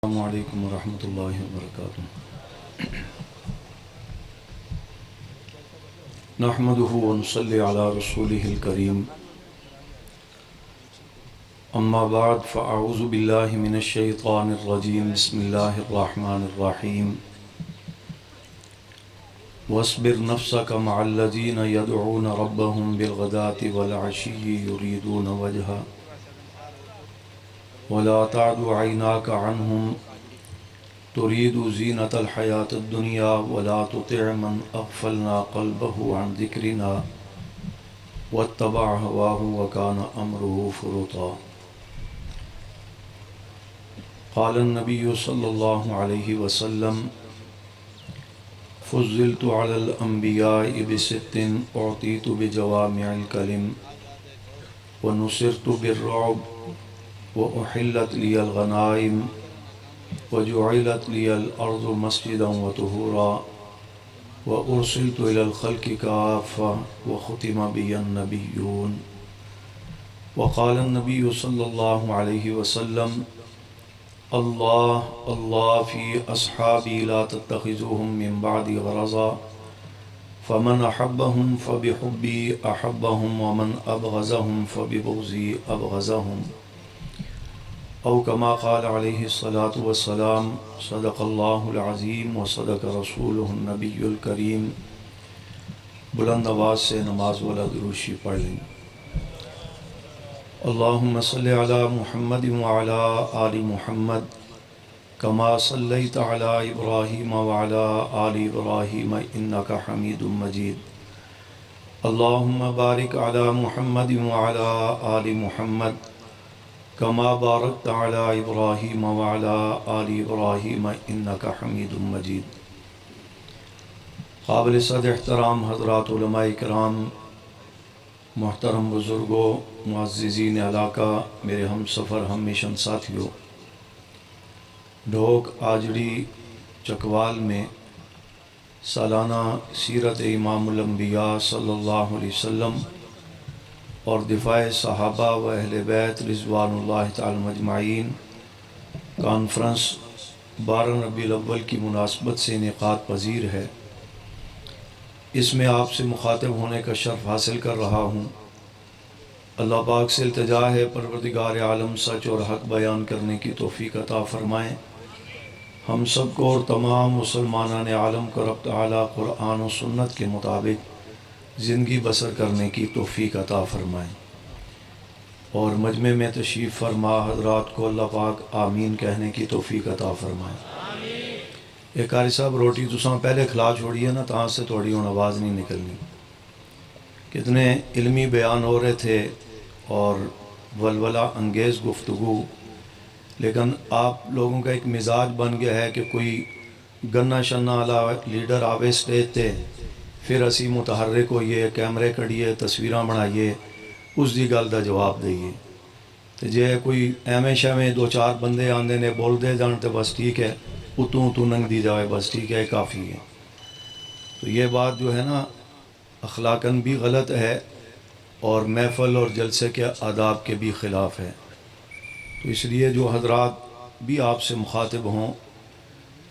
السلام علیکم ورحمۃ اللہ وبرکاتہ۔ نحمده ونصلی علی رسوله الکریم، اما بعد فاعوذ باللہ من الشیطان الرجیم، بسم اللہ الرحمن الرحیم۔ واصبر نفسك مع الذین يدعون ربهم بالغداة والعشی یریدون وجہہ ولا تعد عیناک عنہم تريد زینة الحیاة الدنیا ولا تطع من اغفلنا قلبه عن ذکرنا واتبع هواه وكان امره فرطا۔ قال النبی صلی اللہ علیہ وسلم: فضلت على الانبیاء بست اعطیت بجوامع الکلم ونصرت بالرعب وأحلت لي الغنائم وجعلت لي الأرض مسجدا وطهورا وأرسلت إلى الخلق كافة وختم بي النبيون۔ وقال النبي صلى الله عليه وسلم: الله الله في أصحابي لا تتخذوهم من بعدي غرضا فمن أحبهم فبحبي أحبهم ومن أبغضهم فببغضي أبغضهم، او کما قال علیہ الصلاة والسلام۔ صدق اللہ العظیم و صدق رسولہ النبی الکریم۔ بلند آواز سے نماز والا درود شریف پڑھ لیں۔ اللہم صلی علی محمد وعلی آل محمد کما صلیت علی ابراہیم وعلی آل ابراہیم انک حمید مجید۔ اللہم بارک علی محمد وعلی آل محمد کما بارکت علی ابراہیم وعلی آل ابراہیم انک حمید مجید۔ قابل صد احترام حضرات علماء کرام، محترم بزرگوں، معززین علاقہ، میرے ہم سفر ہم مشن ساتھیوں، ڈھوک آجڑی چکوال میں سالانہ سیرت امام الانبیاء صلی اللہ علیہ وسلم اور دفاع صحابہ و اہل بیت رضوان اللہ تعالی مجمعین کانفرنس 12 ربیع الاول کی مناسبت سے انعقاد پذیر ہے۔ اس میں آپ سے مخاطب ہونے کا شرف حاصل کر رہا ہوں۔ اللہ پاک سے التجا ہے پروردگار عالم سچ اور حق بیان کرنے کی توفیق عطا فرمائیں۔ ہم سب کو اور تمام مسلمانان عالم کو رب تعالیٰ قرآن و سنت کے مطابق زندگی بسر کرنے کی توفیق عطا فرمائیں، اور مجمع میں تشریف فرما حضرات کو اللہ پاک آمین کہنے کی توفیق عطا فرمائیں۔ ایک قاری صاحب روٹی تساں پہلے کھلا چھوڑی ہے نا، تاں سے تھوڑی ہوں آواز نہیں نکلنی۔ کتنے علمی بیان ہو رہے تھے اور ولولہ انگیز گفتگو، لیکن آپ لوگوں کا ایک مزاج بن گیا ہے کہ کوئی گنا شنا والا لیڈر آوے سٹیج تے، پھر اسی متحرک ہوئیے، کیمرے کڑیے، تصویراں بنائیے، اس دی گل دا جواب دئیے۔ تو جے کوئی ایویں شیویں دو چار بندے آندے نے بول دے جان تے بس ٹھیک ہے، اتوں ننگ دی جائے بس ٹھیک ہے، کافی ہے۔ تو یہ بات جو ہے نا اخلاقاً بھی غلط ہے اور محفل اور جلسے کے آداب کے بھی خلاف ہے۔ تو اس لیے جو حضرات بھی آپ سے مخاطب ہوں،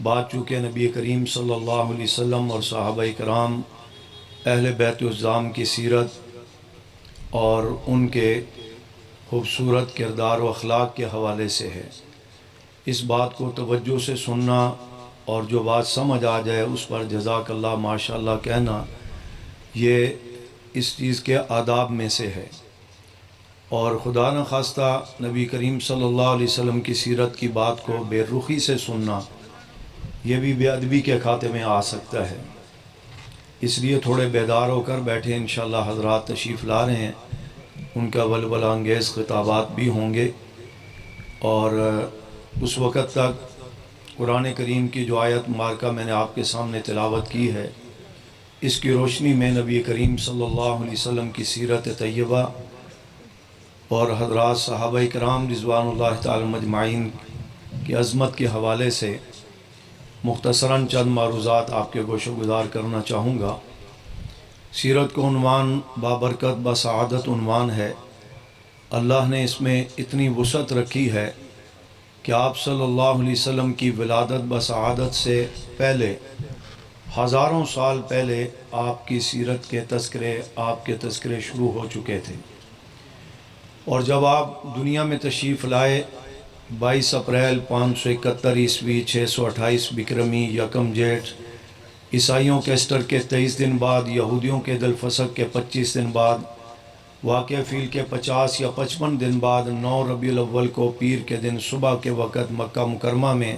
بات چونکہ نبی کریم صلی اللہ علیہ وسلم اور صحابہ کرام اہل بیت العظام کی سیرت اور ان کے خوبصورت کردار و اخلاق کے حوالے سے ہے، اس بات کو توجہ سے سننا اور جو بات سمجھ آ جائے اس پر جزاک اللہ ماشاء اللہ کہنا، یہ اس چیز کے آداب میں سے ہے۔ اور خدا نخواستہ نبی کریم صلی اللہ علیہ وسلم کی سیرت کی بات کو بے رخی سے سننا، یہ بھی بے ادبی کے کھاتے میں آ سکتا ہے۔ اس لیے تھوڑے بیدار ہو کر بیٹھے، انشاءاللہ حضرات تشریف لا رہے ہیں، ان کا ولولہ انگیز خطابات بھی ہوں گے، اور اس وقت تک قرآن کریم کی جو آیت مبارکہ میں نے آپ کے سامنے تلاوت کی ہے، اس کی روشنی میں نبی کریم صلی اللہ علیہ وسلم کی سیرت طیبہ اور حضرات صحابہ کرام رضوان اللہ تعالی مجمعین کی عظمت کے حوالے سے مختصراً چند معروضات آپ کے گوش و گزار کرنا چاہوں گا۔ سیرت کو عنوان بابرکت بسعادت عنوان ہے۔ اللہ نے اس میں اتنی وسعت رکھی ہے کہ آپ صلی اللہ علیہ وسلم کی ولادت بسعادت سے پہلے ہزاروں سال پہلے آپ کی سیرت کے تذکرے، آپ کے تذکرے شروع ہو چکے تھے، اور جب آپ دنیا میں تشریف لائے 22 اپریل 571 عیسوی 628 بکرمی یکم جیٹھ، عیسائیوں کے ایسٹر کے 23 دن بعد، یہودیوں کے عید الفصح کے 25 دن بعد، واقعہ فیل کے 50 یا 55 دن بعد 9 ربیع الاول کو پیر کے دن صبح کے وقت مکہ مکرمہ میں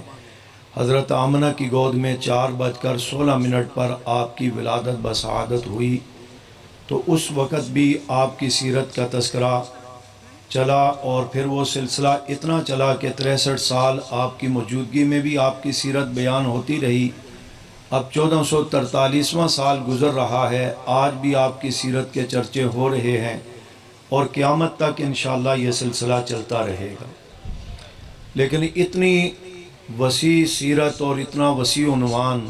حضرت آمنہ کی گود میں 4:16 پر آپ کی ولادت بسعادت ہوئی۔ تو اس وقت بھی آپ کی سیرت کا تذکرہ چلا، اور پھر وہ سلسلہ اتنا چلا کہ 63 سال آپ کی موجودگی میں بھی آپ کی سیرت بیان ہوتی رہی۔ اب 1443واں سال گزر رہا ہے، آج بھی آپ کی سیرت کے چرچے ہو رہے ہیں، اور قیامت تک انشاءاللہ یہ سلسلہ چلتا رہے گا۔ لیکن اتنی وسیع سیرت اور اتنا وسیع عنوان،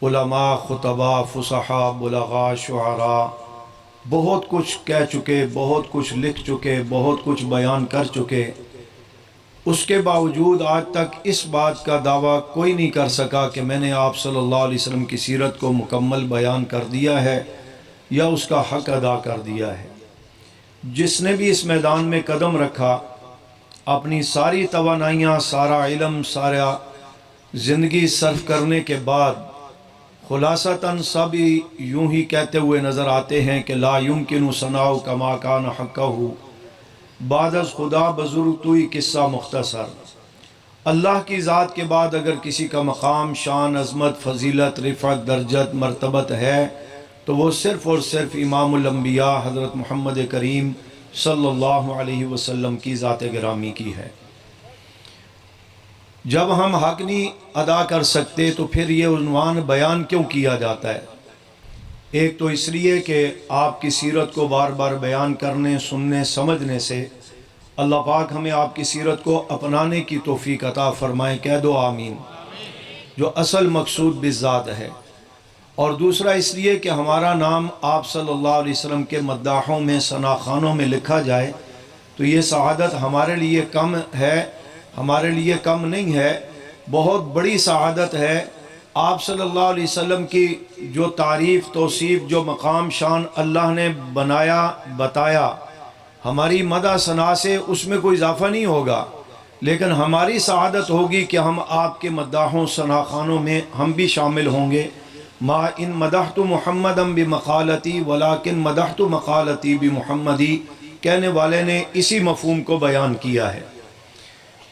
علماء، خطباء، فصحاء، بلغاء، شعراء بہت کچھ کہہ چکے، بہت کچھ لکھ چکے، بہت کچھ بیان کر چکے، اس کے باوجود آج تک اس بات کا دعویٰ کوئی نہیں کر سکا کہ میں نے آپ صلی اللہ علیہ وسلم کی سیرت کو مکمل بیان کر دیا ہے یا اس کا حق ادا کر دیا ہے۔ جس نے بھی اس میدان میں قدم رکھا، اپنی ساری توانائیاں، سارا علم، سارا زندگی صرف کرنے کے بعد خلاصتاً سب یوں ہی کہتے ہوئے نظر آتے ہیں کہ لا یمکن ثناء کما کان حقہ، بعد از خدا بزرگ توئی قصہ مختصر۔ اللہ کی ذات کے بعد اگر کسی کا مقام، شان، عظمت، فضیلت، رفعت، درجت، مرتبت ہے تو وہ صرف اور صرف امام الانبیاء حضرت محمد کریم صلی اللہ علیہ وسلم کی ذات گرامی کی ہے۔ جب ہم حق نہیں ادا کر سکتے تو پھر یہ عنوان بیان کیوں کیا جاتا ہے؟ ایک تو اس لیے کہ آپ کی سیرت کو بار بار بیان کرنے، سننے، سمجھنے سے اللہ پاک ہمیں آپ کی سیرت کو اپنانے کی توفیق عطا فرمائے، کہہ دو آمین، جو اصل مقصود بالذات ہے۔ اور دوسرا اس لیے کہ ہمارا نام آپ صلی اللہ علیہ وسلم کے مداحوں میں، ثناخانوں میں لکھا جائے تو یہ سعادت ہمارے لیے کم ہے، ہمارے لیے کم نہیں ہے، بہت بڑی سعادت ہے۔ آپ صلی اللہ علیہ وسلم کی جو تعریف، توصیف، جو مقام، شان اللہ نے بنایا، بتایا، ہماری مدح ثنا سے اس میں کوئی اضافہ نہیں ہوگا، لیکن ہماری سعادت ہوگی کہ ہم آپ کے مداحوں، ثناخانوں میں ہم بھی شامل ہوں گے۔ ما ان مدحت محمدا بمقالتی ولکن مدحت مقالتی بمحمدی، کہنے والے نے اسی مفہوم کو بیان کیا ہے۔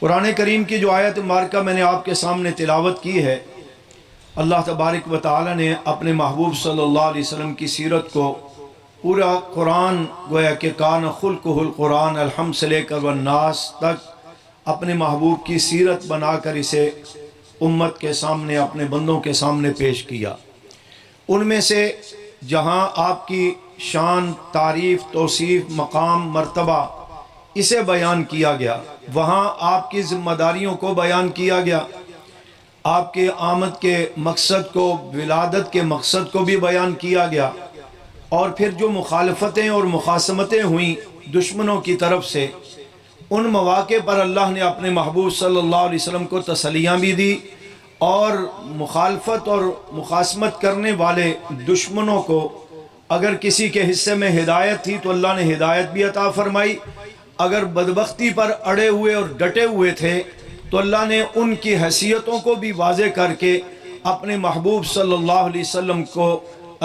قرآن کریم کی جو آیت مبارکہ میں نے آپ کے سامنے تلاوت کی ہے، اللہ تبارک و تعالی نے اپنے محبوب صلی اللہ علیہ وسلم کی سیرت کو پورا قرآن، گویا کہ کان خلقہ القرآن، الحمد سے لے کر والناس تک اپنے محبوب کی سیرت بنا کر اسے امت کے سامنے، اپنے بندوں کے سامنے پیش کیا۔ ان میں سے جہاں آپ کی شان، تعریف، توصیف، مقام، مرتبہ اسے بیان کیا گیا، وہاں آپ کی ذمہ داریوں کو بیان کیا گیا، آپ کے آمد کے مقصد کو، ولادت کے مقصد کو بھی بیان کیا گیا، اور پھر جو مخالفتیں اور مخاصمتیں ہوئیں دشمنوں کی طرف سے، ان مواقع پر اللہ نے اپنے محبوب صلی اللہ علیہ وسلم کو تسلیاں بھی دی، اور مخالفت اور مخاصمت کرنے والے دشمنوں کو اگر کسی کے حصے میں ہدایت تھی تو اللہ نے ہدایت بھی عطا فرمائی، اگر بدبختی پر اڑے ہوئے اور ڈٹے ہوئے تھے تو اللہ نے ان کی حیثیتوں کو بھی واضح کر کے اپنے محبوب صلی اللہ علیہ وسلم کو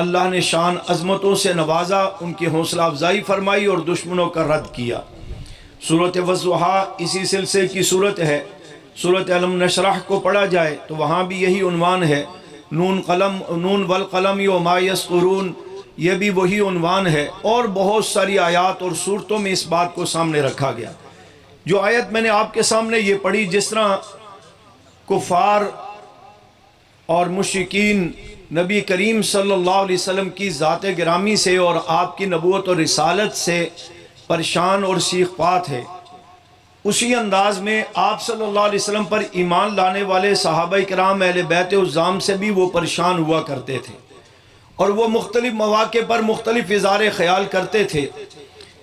اللہ نے شان عظمتوں سے نوازا، ان کی حوصلہ افزائی فرمائی اور دشمنوں کا رد کیا۔ سورۃ والضحیٰ اسی سلسلے کی صورت ہے۔ سورۃ علم نشرح کو پڑھا جائے تو وہاں بھی یہی عنوان ہے، نون والقلم وما یسطرون، یہ بھی وہی عنوان ہے، اور بہت ساری آیات اور صورتوں میں اس بات کو سامنے رکھا گیا۔ جو آیت میں نے آپ کے سامنے یہ پڑھی، جس طرح کفار اور مشرکین نبی کریم صلی اللہ علیہ وسلم کی ذات گرامی سے اور آپ کی نبوت اور رسالت سے پریشان اور سیخ پا تھے، اسی انداز میں آپ صلی اللہ علیہ وسلم پر ایمان لانے والے صحابہ کرام اہل بیت عظام سے بھی وہ پریشان ہوا کرتے تھے، اور وہ مختلف مواقع پر مختلف اظہار خیال کرتے تھے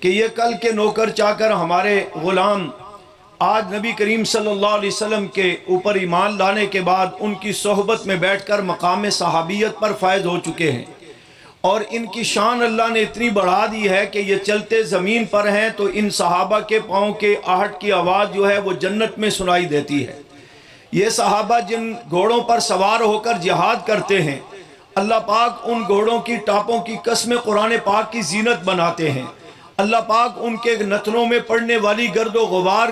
کہ یہ کل کے نوکر چاکر ہمارے غلام آج نبی کریم صلی اللہ علیہ وسلم کے اوپر ایمان لانے کے بعد ان کی صحبت میں بیٹھ کر مقام صحابیت پر فائز ہو چکے ہیں، اور ان کی شان اللہ نے اتنی بڑھا دی ہے کہ یہ چلتے زمین پر ہیں تو ان صحابہ کے پاؤں کے آہٹ کی آواز جو ہے وہ جنت میں سنائی دیتی ہے۔ یہ صحابہ جن گھوڑوں پر سوار ہو کر جہاد کرتے ہیں، اللہ پاک ان گھوڑوں کی ٹاپوں کی قسمیں قرآن پاک کی زینت بناتے ہیں۔ اللہ پاک ان کے نتنوں میں پڑنے والی گرد و غبار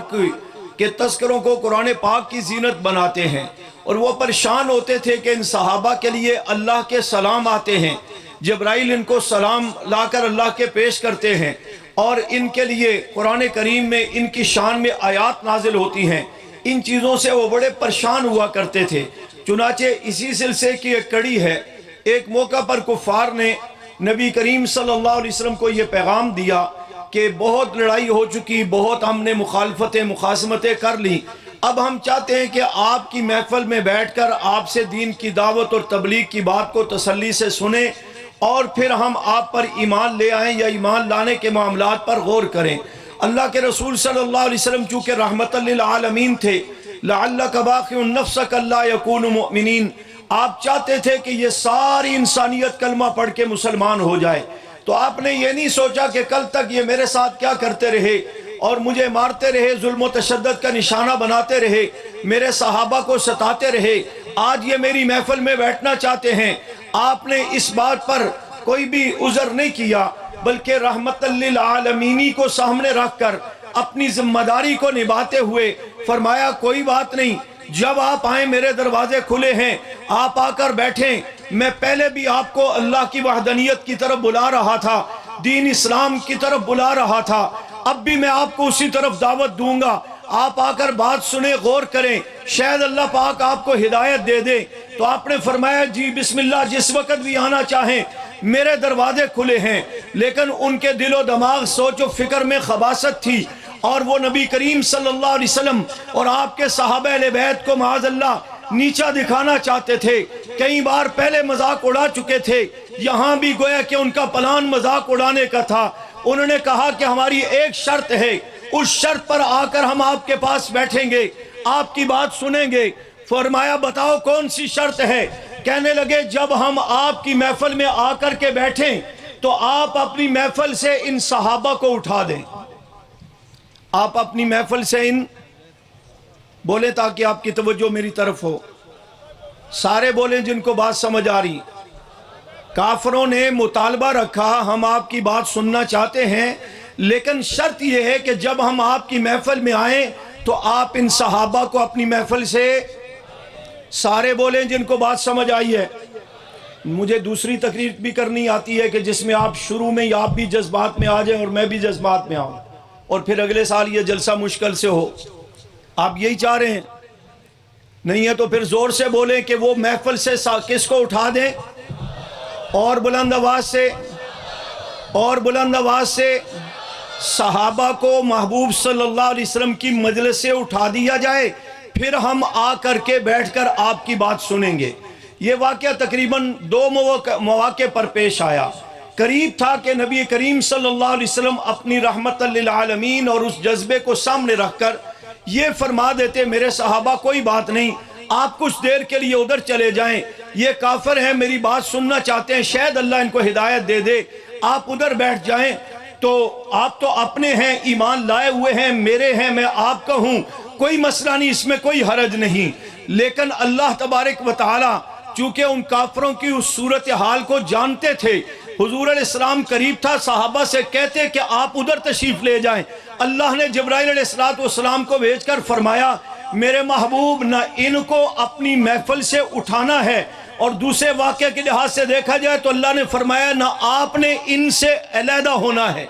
کے تذکروں کو قرآن پاک کی زینت بناتے ہیں، اور وہ پریشان ہوتے تھے کہ ان صحابہ کے لیے اللہ کے سلام آتے ہیں، جبرائیل ان کو سلام لا کر اللہ کے پیش کرتے ہیں، اور ان کے لیے قرآن کریم میں ان کی شان میں آیات نازل ہوتی ہیں۔ ان چیزوں سے وہ بڑے پریشان ہوا کرتے تھے۔ چنانچہ اسی سلسلے کی ایک کڑی ہے، ایک موقع پر کفار نے نبی کریم صلی اللہ علیہ وسلم کو یہ پیغام دیا کہ بہت لڑائی ہو چکی، بہت ہم نے مخاصمتیں کر لی، اب ہم چاہتے ہیں کہ آپ کی محفل میں بیٹھ کر آپ سے دین کی دعوت اور تبلیغ کی بات کو تسلی سے سنیں، اور پھر ہم آپ پر ایمان لے آئیں یا ایمان لانے کے معاملات پر غور کریں۔ اللہ کے رسول صلی اللہ علیہ وسلم چونکہ رحمت للعالمین تھے، لعلک باخع نفسک الا یکونوا مؤمنین، آپ چاہتے تھے کہ یہ ساری انسانیت کلمہ پڑھ کے مسلمان ہو جائے، تو آپ نے یہ نہیں سوچا کہ کل تک یہ میرے ساتھ کیا کرتے رہے اور مجھے مارتے رہے، ظلم و تشدد کا نشانہ بناتے رہے، میرے صحابہ کو ستاتے رہے، آج یہ میری محفل میں بیٹھنا چاہتے ہیں۔ آپ نے اس بات پر کوئی بھی عذر نہیں کیا، بلکہ رحمت للعالمینی کو سامنے رکھ کر اپنی ذمہ داری کو نبھاتے ہوئے فرمایا کوئی بات نہیں، جب آپ آئیں میرے دروازے کھلے ہیں، آپ آ کر بیٹھیں۔ میں پہلے بھی آپ کو اللہ کی وحدانیت کی طرف بلا رہا تھا، دین اسلام کی طرف بلا رہا تھا، اب بھی میں آپ کو اسی طرف دعوت دوں گا، آپ آ کر بات سنیں، غور کریں، شاید اللہ پاک آپ کو ہدایت دے دے۔ تو آپ نے فرمایا جی بسم اللہ، جس وقت بھی آنا چاہیں میرے دروازے کھلے ہیں۔ لیکن ان کے دل و دماغ، سوچ و فکر میں خباثت تھی، اور وہ نبی کریم صلی اللہ علیہ وسلم اور آپ کے صحابہ اہل بیت کو معاذ اللہ نیچا دکھانا چاہتے تھے۔ کئی بار پہلے مذاق اڑا چکے تھے، یہاں بھی گویا کہ ان کا پلان مذاق اڑانے کا تھا۔ انہوں نے کہا کہ ہماری ایک شرط ہے، اس شرط پر آ کر ہم آپ کے پاس بیٹھیں گے، آپ کی بات سنیں گے۔ فرمایا بتاؤ کون سی شرط ہے؟ کہنے لگے جب ہم آپ کی محفل میں آ کر کے بیٹھیں تو آپ اپنی محفل سے ان صحابہ کو اٹھا دیں۔ آپ اپنی محفل سے ان بولیں تاکہ آپ کی توجہ میری طرف ہو، سارے بولیں جن کو بات سمجھ آ رہی۔ کافروں نے مطالبہ رکھا ہم آپ کی بات سننا چاہتے ہیں، لیکن شرط یہ ہے کہ جب ہم آپ کی محفل میں آئیں تو آپ ان صحابہ کو اپنی محفل سے، سارے بولیں جن کو بات سمجھ آئی ہے۔ مجھے دوسری تقریر بھی کرنی آتی ہے کہ جس میں آپ شروع میں آپ بھی جذبات میں آ جائیں اور میں بھی جذبات میں آؤں، اور پھر اگلے سال یہ جلسہ مشکل سے ہو۔ آپ یہی چاہ رہے ہیں؟ نہیں ہے تو پھر زور سے بولیں کہ وہ محفل سے کس کو اٹھا دیں، اور بلند آواز سے، اور بلند آواز سے صحابہ کو محبوب صلی اللہ علیہ وسلم کی مجلس سے اٹھا دیا جائے، پھر ہم آ کر کے بیٹھ کر آپ کی بات سنیں گے۔ یہ واقعہ تقریباً 2 مواقع پر پیش آیا۔ قریب تھا کہ نبی کریم صلی اللہ علیہ وسلم اپنی رحمت للعالمین اور اس جذبے کو سامنے رکھ کر یہ فرما دیتے میرے صحابہ کوئی بات نہیں، آپ کچھ دیر کے لیے ادھر چلے جائیں، یہ کافر ہیں میری بات سننا چاہتے ہیں، شاید اللہ ان کو ہدایت دے دے، آپ ادھر بیٹھ جائیں۔ تو آپ تو اپنے ہیں، ایمان لائے ہوئے ہیں، میرے ہیں، میں آپ کا ہوں، کوئی مسئلہ نہیں، اس میں کوئی حرج نہیں۔ لیکن اللہ تبارک و تعالی چونکہ ان کافروں کی اس صورتحال کو جانتے تھے، حضور علیہ السلام قریب تھا، صحابہ سے کہتے کہ آپ ادھر تشریف لے جائیں۔ اللہ نے جبرائیل علیہ السلام کو بھیج کر فرمایا میرے محبوب نہ ان کو اپنی محفل سے اٹھانا ہے، اور دوسرے واقعے کے لحاظ سے دیکھا جائے تو اللہ نے فرمایا نہ آپ نے ان سے علیحدہ ہونا ہے۔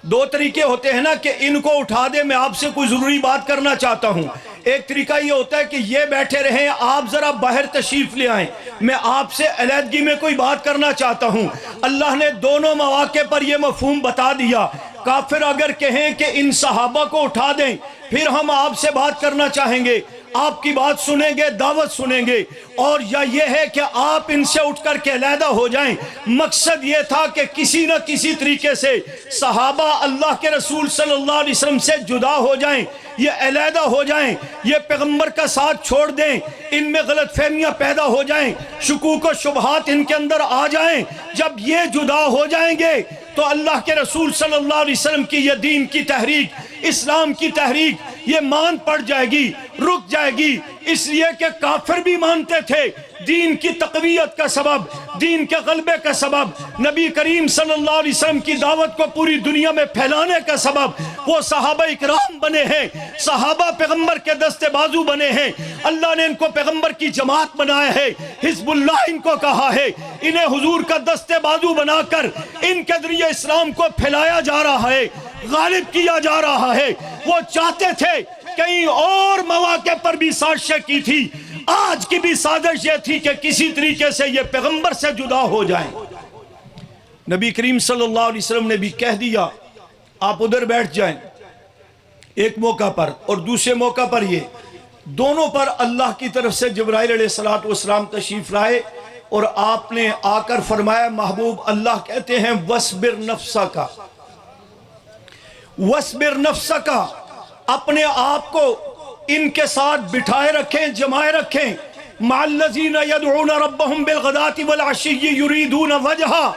2 طریقے ہوتے ہیں نا کہ ان کو اٹھا دے، میں آپ سے کوئی ضروری بات کرنا چاہتا ہوں۔ ایک طریقہ یہ ہوتا ہے کہ یہ بیٹھے رہیں، آپ ذرا باہر تشریف لے آئیں، میں آپ سے علیحدگی میں کوئی بات کرنا چاہتا ہوں۔ اللہ نے دونوں مواقع پر یہ مفہوم بتا دیا۔ کافر اگر کہیں کہ ان صحابہ کو اٹھا دیں پھر ہم آپ سے بات کرنا چاہیں گے، آپ کی بات سنیں گے، دعوت سنیں گے، اور یا یہ ہے کہ آپ ان سے اٹھ کر کے علیحدہ ہو جائیں۔ مقصد یہ تھا کہ کسی نہ کسی طریقے سے صحابہ اللہ کے رسول صلی اللہ علیہ وسلم سے جدا ہو جائیں، یہ علیحدہ ہو جائیں، یہ پیغمبر کا ساتھ چھوڑ دیں، ان میں غلط فہمیاں پیدا ہو جائیں، شکوک و شبہات ان کے اندر آ جائیں۔ جب یہ جدا ہو جائیں گے تو اللہ کے رسول صلی اللہ علیہ وسلم کی یہ دین کی تحریک، اسلام کی تحریک، یہ مان پڑ جائے گی، رک جائے گی۔ اس لیے کہ کافر بھی مانتے تھے دین کی تقویت کا سبب، دین کے غلبے کا سبب، نبی کریم صلی اللہ علیہ وسلم کی دعوت کو پوری دنیا میں پھیلانے کا سبب وہ صحابہ اکرام بنے ہیں، صحابہ پیغمبر کے دستے بازو بنے ہیں۔ اللہ نے ان کو پیغمبر کی جماعت بنایا ہے، حزب اللہ ان کو کہا ہے، انہیں حضور کا دستے بازو بنا کر ان کے ذریعے اسلام کو پھیلایا جا رہا ہے، غالب کیا جا رہا ہے۔ وہ چاہتے تھے کئی اور مواقع پر بھی سازشیں کی تھی، آج کی بھی سازش یہ تھی کہ کسی طریقے سے یہ پیغمبر سے جدا ہو جائیں۔ نبی کریم صلی اللہ علیہ وسلم نے بھی کہہ دیا آپ ادھر بیٹھ جائیں ایک موقع پر، اور دوسرے موقع پر یہ دونوں پر اللہ کی طرف سے جبرائیل علیہ السلام تشریف لائے، اور آپ نے آ کر فرمایا محبوب اللہ کہتے ہیں وَاصْبِرْ نَفْسَكَ، وَاصْبِرْ نَفْسَكَ، اپنے آپ کو ان کے ساتھ بٹھائے رکھیں، جمائے رکھیں، مع الذین یدعون ربهم بالغداۃ والعشی یریدون وجہہ۔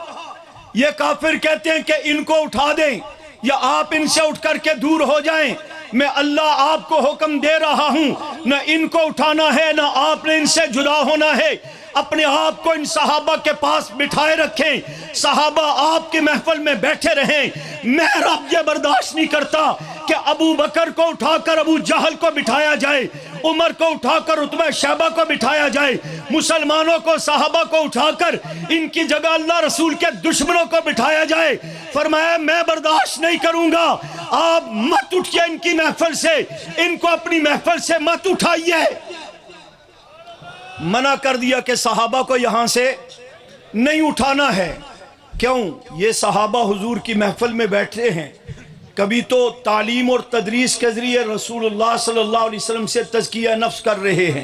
یہ کافر کہتے ہیں کہ ان کو اٹھا دیں یا آپ ان سے اٹھ کر کے دور ہو جائیں، میں اللہ آپ کو حکم دے رہا ہوں، نہ ان کو اٹھانا ہے نہ آپ نے ان سے جدا ہونا ہے۔ اپنے آپ کو ان صحابہ کے پاس بٹھائے رکھیں، صحابہ آپ کی محفل میں بیٹھے رہیں۔ میں رب یہ برداشت نہیں کرتا کہ ابو بکر کو اٹھا کر ابو جہل کو بٹھایا جائے، عمر کو اٹھا کر عتبہ شیبہ کو بٹھایا جائے، مسلمانوں کو صحابہ کو اٹھا کر ان کی جگہ اللہ رسول کے دشمنوں کو بٹھایا جائے۔ فرمایا میں برداشت نہیں کروں گا، آپ مت اٹھئے ان کی محفل سے، ان کو اپنی محفل سے مت اٹھائیے۔ منع کر دیا کہ صحابہ کو یہاں سے نہیں اٹھانا ہے۔ کیوں؟ یہ صحابہ حضور کی محفل میں بیٹھے ہیں، کبھی تو تعلیم اور تدریس کے ذریعے رسول اللہ صلی اللہ علیہ وسلم سے تزکیہ نفس کر رہے ہیں،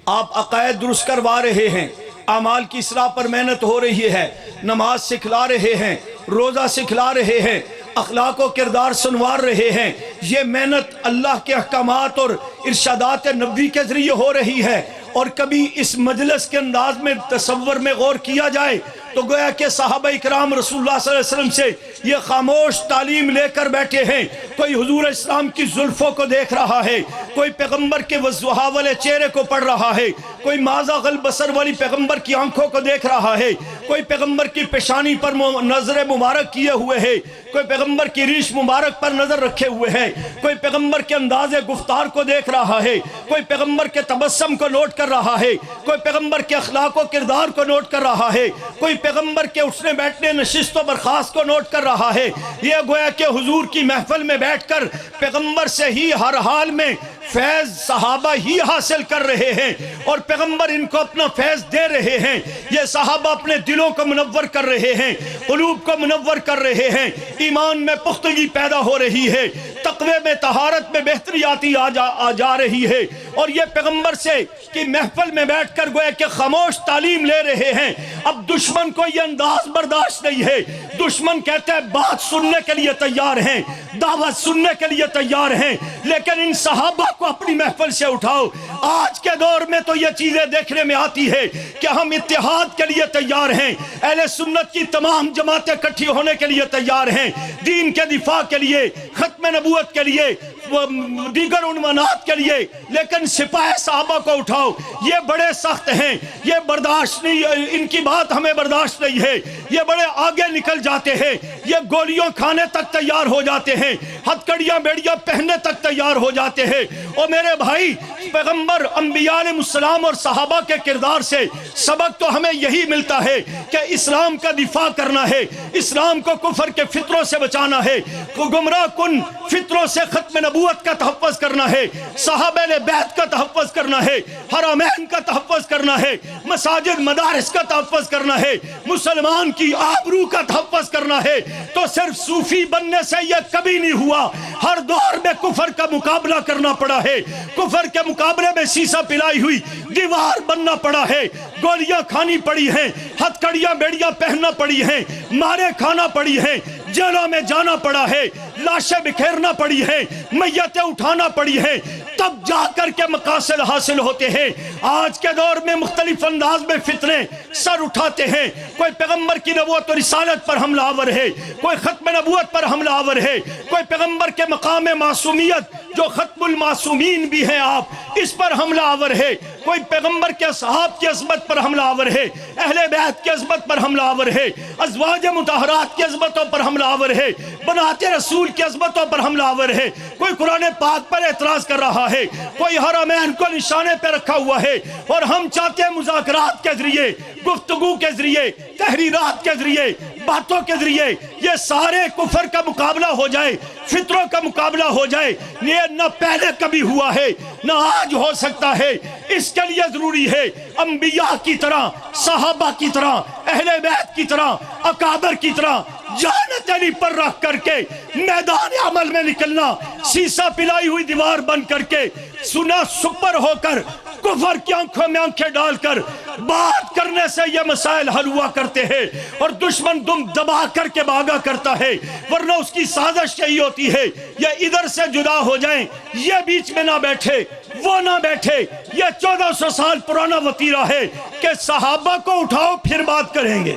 آپ عقائد درست کروا رہے ہیں، اعمال کی اصلاح پر محنت ہو رہی ہے، نماز سکھلا رہے ہیں، روزہ سکھلا رہے ہیں، اخلاق و کردار سنوار رہے ہیں۔ یہ محنت اللہ کے احکامات اور ارشادات نبوی کے ذریعے ہو رہی ہے۔ اور کبھی اس مجلس کے انداز میں تصور میں غور کیا جائے تو گویا کہ صحابہ اکرام رسول اللہ صلی اللہ علیہ وسلم سے یہ خاموش تعلیم لے کر بیٹھے ہیں۔ کوئی حضور اسلام کی زلفوں کو دیکھ رہا ہے، کوئی پیغمبر کے وضحا والے چہرے کو پڑھ رہا ہے، کوئی مازغ البصر والی پیغمبر کی آنکھوں کو دیکھ رہا ہے، کوئی پیغمبر کی پیشانی پر نظر مبارک کیے ہوئے ہے، کوئی پیغمبر کی ریش مبارک پر نظر رکھے ہوئے ہے، کوئی پیغمبر کے انداز گفتار کو دیکھ رہا ہے، کوئی پیغمبر کے تبسم کو نوٹ کر رہا ہے، کوئی پیغمبر کے اخلاق و کردار کو نوٹ کر رہا ہے، کوئی پیغمبر کے اٹھنے بیٹھنے نشست و برخاست کو نوٹ کر رہا ہے۔ یہ گویا کہ حضور کی محفل میں بیٹھ کر پیغمبر سے ہی ہر حال میں فیض صحابہ ہی حاصل کر رہے ہیں، اور پیغمبر ان کو اپنا فیض دے رہے ہیں۔ یہ صحابہ اپنے دلوں کو منور کر رہے ہیں، قلوب کو منور کر رہے ہیں، ایمان میں پختگی پیدا ہو رہی ہے، تقوی میں طہارت میں بہتری آتی جا رہی ہے، اور یہ پیغمبر سے کہ محفل میں بیٹھ کر گویا کہ خاموش تعلیم لے رہے ہیں۔ اب دشمن کو یہ انداز برداشت نہیں ہے، دشمن کہتے ہیں بات سننے کے لیے تیار ہیں، دعوت سننے کے لیے تیار ہیں، لیکن ان صحابہ کو اپنی محفل سے اٹھاؤ۔ آج کے دور میں تو یہ چیزیں دیکھنے میں آتی ہے کہ ہم اتحاد کے لیے تیار ہیں، اہل سنت کی تمام جماعتیں اکٹھی ہونے کے لیے تیار ہیں، دین کے دفاع کے لیے، ختم نبوت کے لیے، دیگر عنوانات کے لیے، لیکن سپاہ صحابہ کو اٹھاؤ، یہ بڑے سخت ہیں، یہ برداشت نہیں، ان کی بات ہمیں برداشت نہیں ہے، یہ بڑے آگے نکل جاتے ہیں، یہ گولیوں کھانے تک تیار ہو جاتے ہیں، ہتھکڑیاں بیڑیاں پہننے تک تیار ہو جاتے ہیں۔ اور میرے بھائی، پیغمبر انبیاء علیہ السلام اور صحابہ کے کردار سے سبق تو ہمیں یہی ملتا ہے کہ اسلام کا دفاع کرنا ہے، اسلام کو کفر کے فطروں سے بچانا ہے، گمراہ کن فطروں سے ختم نبوت کا تحفظ کرنا ہے، صحابہ بیعت کا تحفظ کرنا ہے، حرمین کا تحفظ کرنا ہے، مساجد مدارس کا تحفظ کرنا ہے، مسلمان کی آبرو کا تحفظ کرنا ہے۔ تو صرف صوفی بننے سے یہ کبھی نہیں ہوا، ہر دور میں کفر کا مقابلہ کرنا پڑا ہے، کفر کے مقابلے میں سیسا پلائی ہوئی دیوار بننا پڑا ہے، گولیاں کھانی پڑی ہیں، ہتھکڑیاں بیڑیاں پہننا پڑی ہیں، مارے کھانا پڑی ہیں، جیلوں میں جانا پڑا ہے، لاشیں بکھیرنا پڑی ہیں، میتیں اٹھانا پڑی ہیں، تب جا کر کے مقاصد حاصل ہوتے ہیں۔ آج کے دور میں مختلف انداز میں فتنے سر اٹھاتے ہیں، کوئی پیغمبر کی نبوت و رسالت پر حملہ آور ہے، کوئی ختم نبوت پر حملہ آور ہے، کوئی پیغمبر کے مقام معصومیت جو ختم المعصومین بھی ہیں آپ، اس پر حملہ آور ہے، کوئی پیغمبر کے اصحاب کی عظمت پر حملہ آور ہے، اہل بیت کی عظمت پر حملہ آور ہے، ازواج مطہرات کی عظمتوں پر حملہ آور ہے، بنات رسول کی عظمتوں پر حملہ آور ہے، کوئی قرآن پاک پر اعتراض کر رہا ہے، کوئی حرمین کو نشانے پہ رکھا ہوا ہے، اور ہم چاہتے ہیں مذاکرات کے ذریعے، گفتگو کے ذریعے، تحریرات کے ذریعے، باتوں کے ذریعے یہ سارے کفر کا مقابلہ ہو جائے، فطروں کا مقابلہ ہو جائے۔ یہ نہ پہلے کبھی ہوا ہے نہ آج ہو سکتا ہے۔ اس کے لیے ضروری ہے انبیاء کی طرح، صحابہ کی طرح، اہل بیت کی طرح، اکابر کی طرح جان تیری پر رکھ کر کے میدان عمل میں نکلنا، سیسا پلائی ہوئی دیوار بن کر کے سنا سپر ہو کر کفر کی آنکھوں میں آنکھیں ڈال کر بات کرنے سے یہ مسائل حل ہوا کرتے ہیں، اور دشمن دم دبا کر کے بھاگا کرتا ہے، ورنہ اس کی سازش یہی ہوتی ہے یہ ادھر سے جدا ہو جائیں، یہ بیچ میں نہ بیٹھے وہ نہ بیٹھے۔ یہ 1400 سال پرانا وتیرہ ہے کہ صحابہ کو اٹھاؤ پھر بات کریں گے۔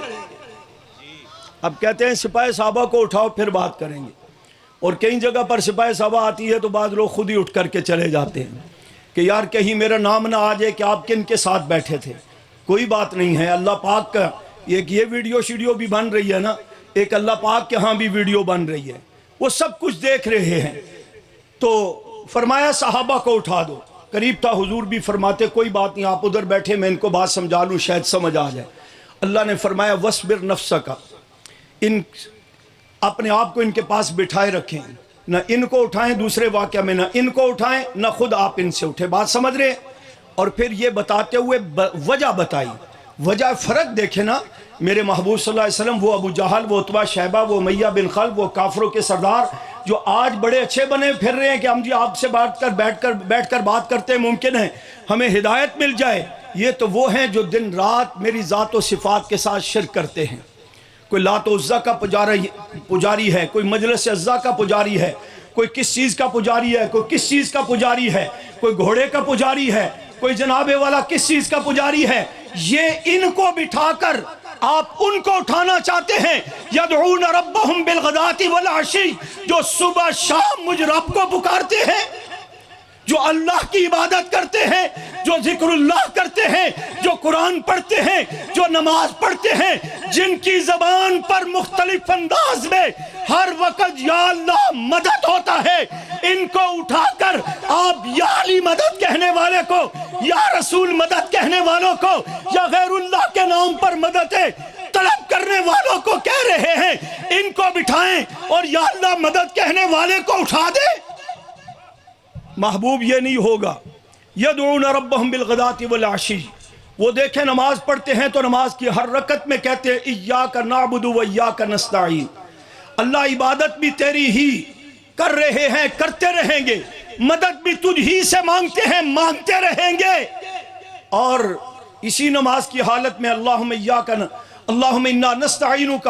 اب کہتے ہیں سپاہ صحابہ کو اٹھاؤ پھر بات کریں گے، اور کئی جگہ پر سپاہ صحابہ آتی ہے تو بعض لوگ خود ہی اٹھ کر کے چلے جاتے ہیں کہ یار کہیں میرا نام نہ آ جائے کہ آپ کن کے ساتھ بیٹھے تھے۔ کوئی بات نہیں ہے، اللہ پاک کا ایک یہ ویڈیو شیڈیو بھی بن رہی ہے نا، ایک اللہ پاک کے ہاں بھی ویڈیو بن رہی ہے، وہ سب کچھ دیکھ رہے ہیں۔ تو فرمایا صحابہ کو اٹھا دو، قریب تھا حضور بھی فرماتے کوئی بات نہیں آپ ادھر بیٹھے میں ان کو بات سمجھا لوں شاید سمجھ آ جائے۔ اللہ نے فرمایا وَاصْبِرْ نَفْسَكَ، ان اپنے آپ کو ان کے پاس بٹھائے رکھیں، نہ ان کو اٹھائیں، دوسرے واقعہ میں نہ ان کو اٹھائیں نہ خود آپ ان سے اٹھے، بات سمجھ رہے ہیں؟ اور پھر یہ بتاتے ہوئے وجہ بتائی، وجہ فرق دیکھیں نا، میرے محبوب صلی اللہ علیہ وسلم وہ ابو جہل، وہ عتبہ شیبہ، وہ امیہ بن خلف، وہ کافروں کے سردار جو آج بڑے اچھے بنے پھر رہے ہیں کہ ہم جی آپ سے بیٹھ کر بات کرتے ہیں، ممکن ہے ہمیں ہدایت مل جائے، یہ تو وہ ہیں جو دن رات میری ذات و صفات کے ساتھ شرک کرتے ہیں۔ کوئی لات و عزا کا پجاری ہے، کوئی مجلس عزا کا پجاری ہے، کوئی کس چیز کا پجاری ہے، کوئی کس چیز کا پجاری ہے، کوئی گھوڑے کا پجاری ہے، کوئی جناب والا کس چیز کا پجاری ہے۔ یہ ان کو بٹھا کر آپ ان کو اٹھانا چاہتے ہیں، یدعون ربہم بالغداۃ والعشی، جو صبح شام مجھ رب کو پکارتے ہیں، جو اللہ کی عبادت کرتے ہیں، جو ذکر اللہ کرتے ہیں، جو قرآن پڑھتے ہیں، جو نماز پڑھتے ہیں، جن کی زبان پر مختلف انداز میں ہر وقت یا اللہ مدد ہوتا ہے، ان کو اٹھا کر آپ یا علی مدد کہنے والے کو، یا رسول مدد کہنے والوں کو، یا غیر اللہ کے نام پر مددیں طلب کرنے والوں کو کہہ رہے ہیں ان کو بٹھائیں اور یا اللہ مدد کہنے والے کو اٹھا دیں۔ محبوب یہ نہیں ہوگا۔ یدعون ربہم بالغداۃ والعشی، وہ دیکھیں نماز پڑھتے ہیں تو نماز کی ہر رکعت میں کہتے ہیں ایاک نعبد و ایاک نستعین، اللہ عبادت بھی تیری ہی کر رہے ہیں، کرتے رہیں گے، مدد بھی تجھ ہی سے مانگتے ہیں، مانگتے رہیں گے۔ اور اسی نماز کی حالت میں اللہم انا نستعینک،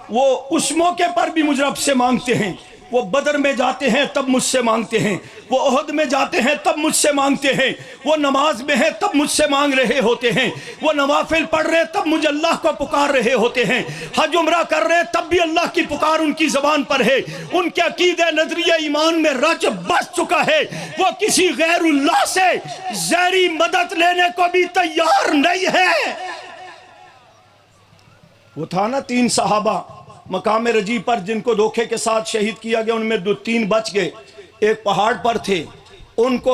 وہ اس موقع پر بھی مجھ رب سے مانگتے ہیں، وہ بدر میں جاتے ہیں تب مجھ سے مانگتے ہیں، وہ احد میں جاتے ہیں تب مجھ سے مانگتے ہیں، وہ نماز میں ہیں تب مجھ سے مانگ رہے ہوتے ہیں، وہ نوافل پڑھ رہے تب مجھ اللہ کو پکار رہے ہوتے ہیں، حج عمرہ کر رہے تب بھی اللہ کی پکار ان کی زبان پر ہے، ان کے عقیدہ نظریہ ایمان میں رچ بس چکا ہے، وہ کسی غیر اللہ سے زہری مدد لینے کو بھی تیار نہیں ہے۔ وہ تھا نا 3 صحابہ مقام رجی پر جن کو دھوکے کے ساتھ شہید کیا گیا، ان میں 3 بچ گئے، ایک پہاڑ پر تھے، ان کو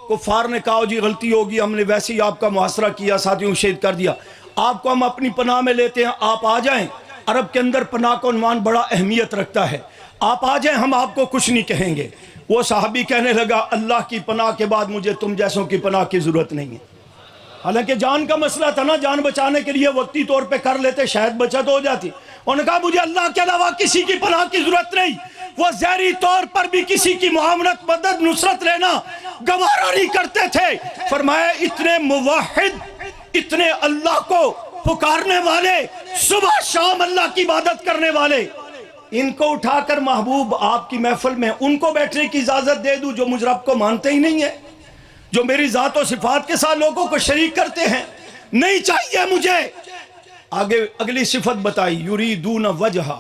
کفار نے کہا جی غلطی ہوگی، ہم نے ویسے ہی آپ کا محاصرہ کیا، ساتھیوں شہید کر دیا، آپ کو ہم اپنی پناہ میں لیتے ہیں، آپ آ جائیں۔ عرب کے اندر پناہ کا عنوان بڑا اہمیت رکھتا ہے، آپ آ جائیں ہم آپ کو کچھ نہیں کہیں گے۔ وہ صحابی کہنے لگا اللہ کی پناہ کے بعد مجھے تم جیسوں کی پناہ کی ضرورت نہیں ہے۔ حالانکہ جان کا مسئلہ تھا نا، جان بچانے کے لیے وقتی طور پہ کر لیتے شاید بچت ہو جاتی، انہوں نے کہا مجھے اللہ کے علاوہ کسی کی پناہ کی ضرورت نہیں، وہ ظاہری طور پر بھی کسی کی معاونت مدد نصرت لینا گوارا نہیں کرتے تھے۔ فرمایا اتنے موحد، اتنے اللہ کو پکارنے والے، صبح شام اللہ کی عبادت کرنے والے، ان کو اٹھا کر محبوب آپ کی محفل میں ان کو بیٹھنے کی اجازت دے دوں جو مجھ رب کو مانتے ہی نہیں ہیں، جو میری ذات و صفات کے ساتھ لوگوں کو شریک کرتے ہیں؟ نہیں چاہیے مجھے۔ آگے اگلی صفت بتائی، یریدون وجہہ،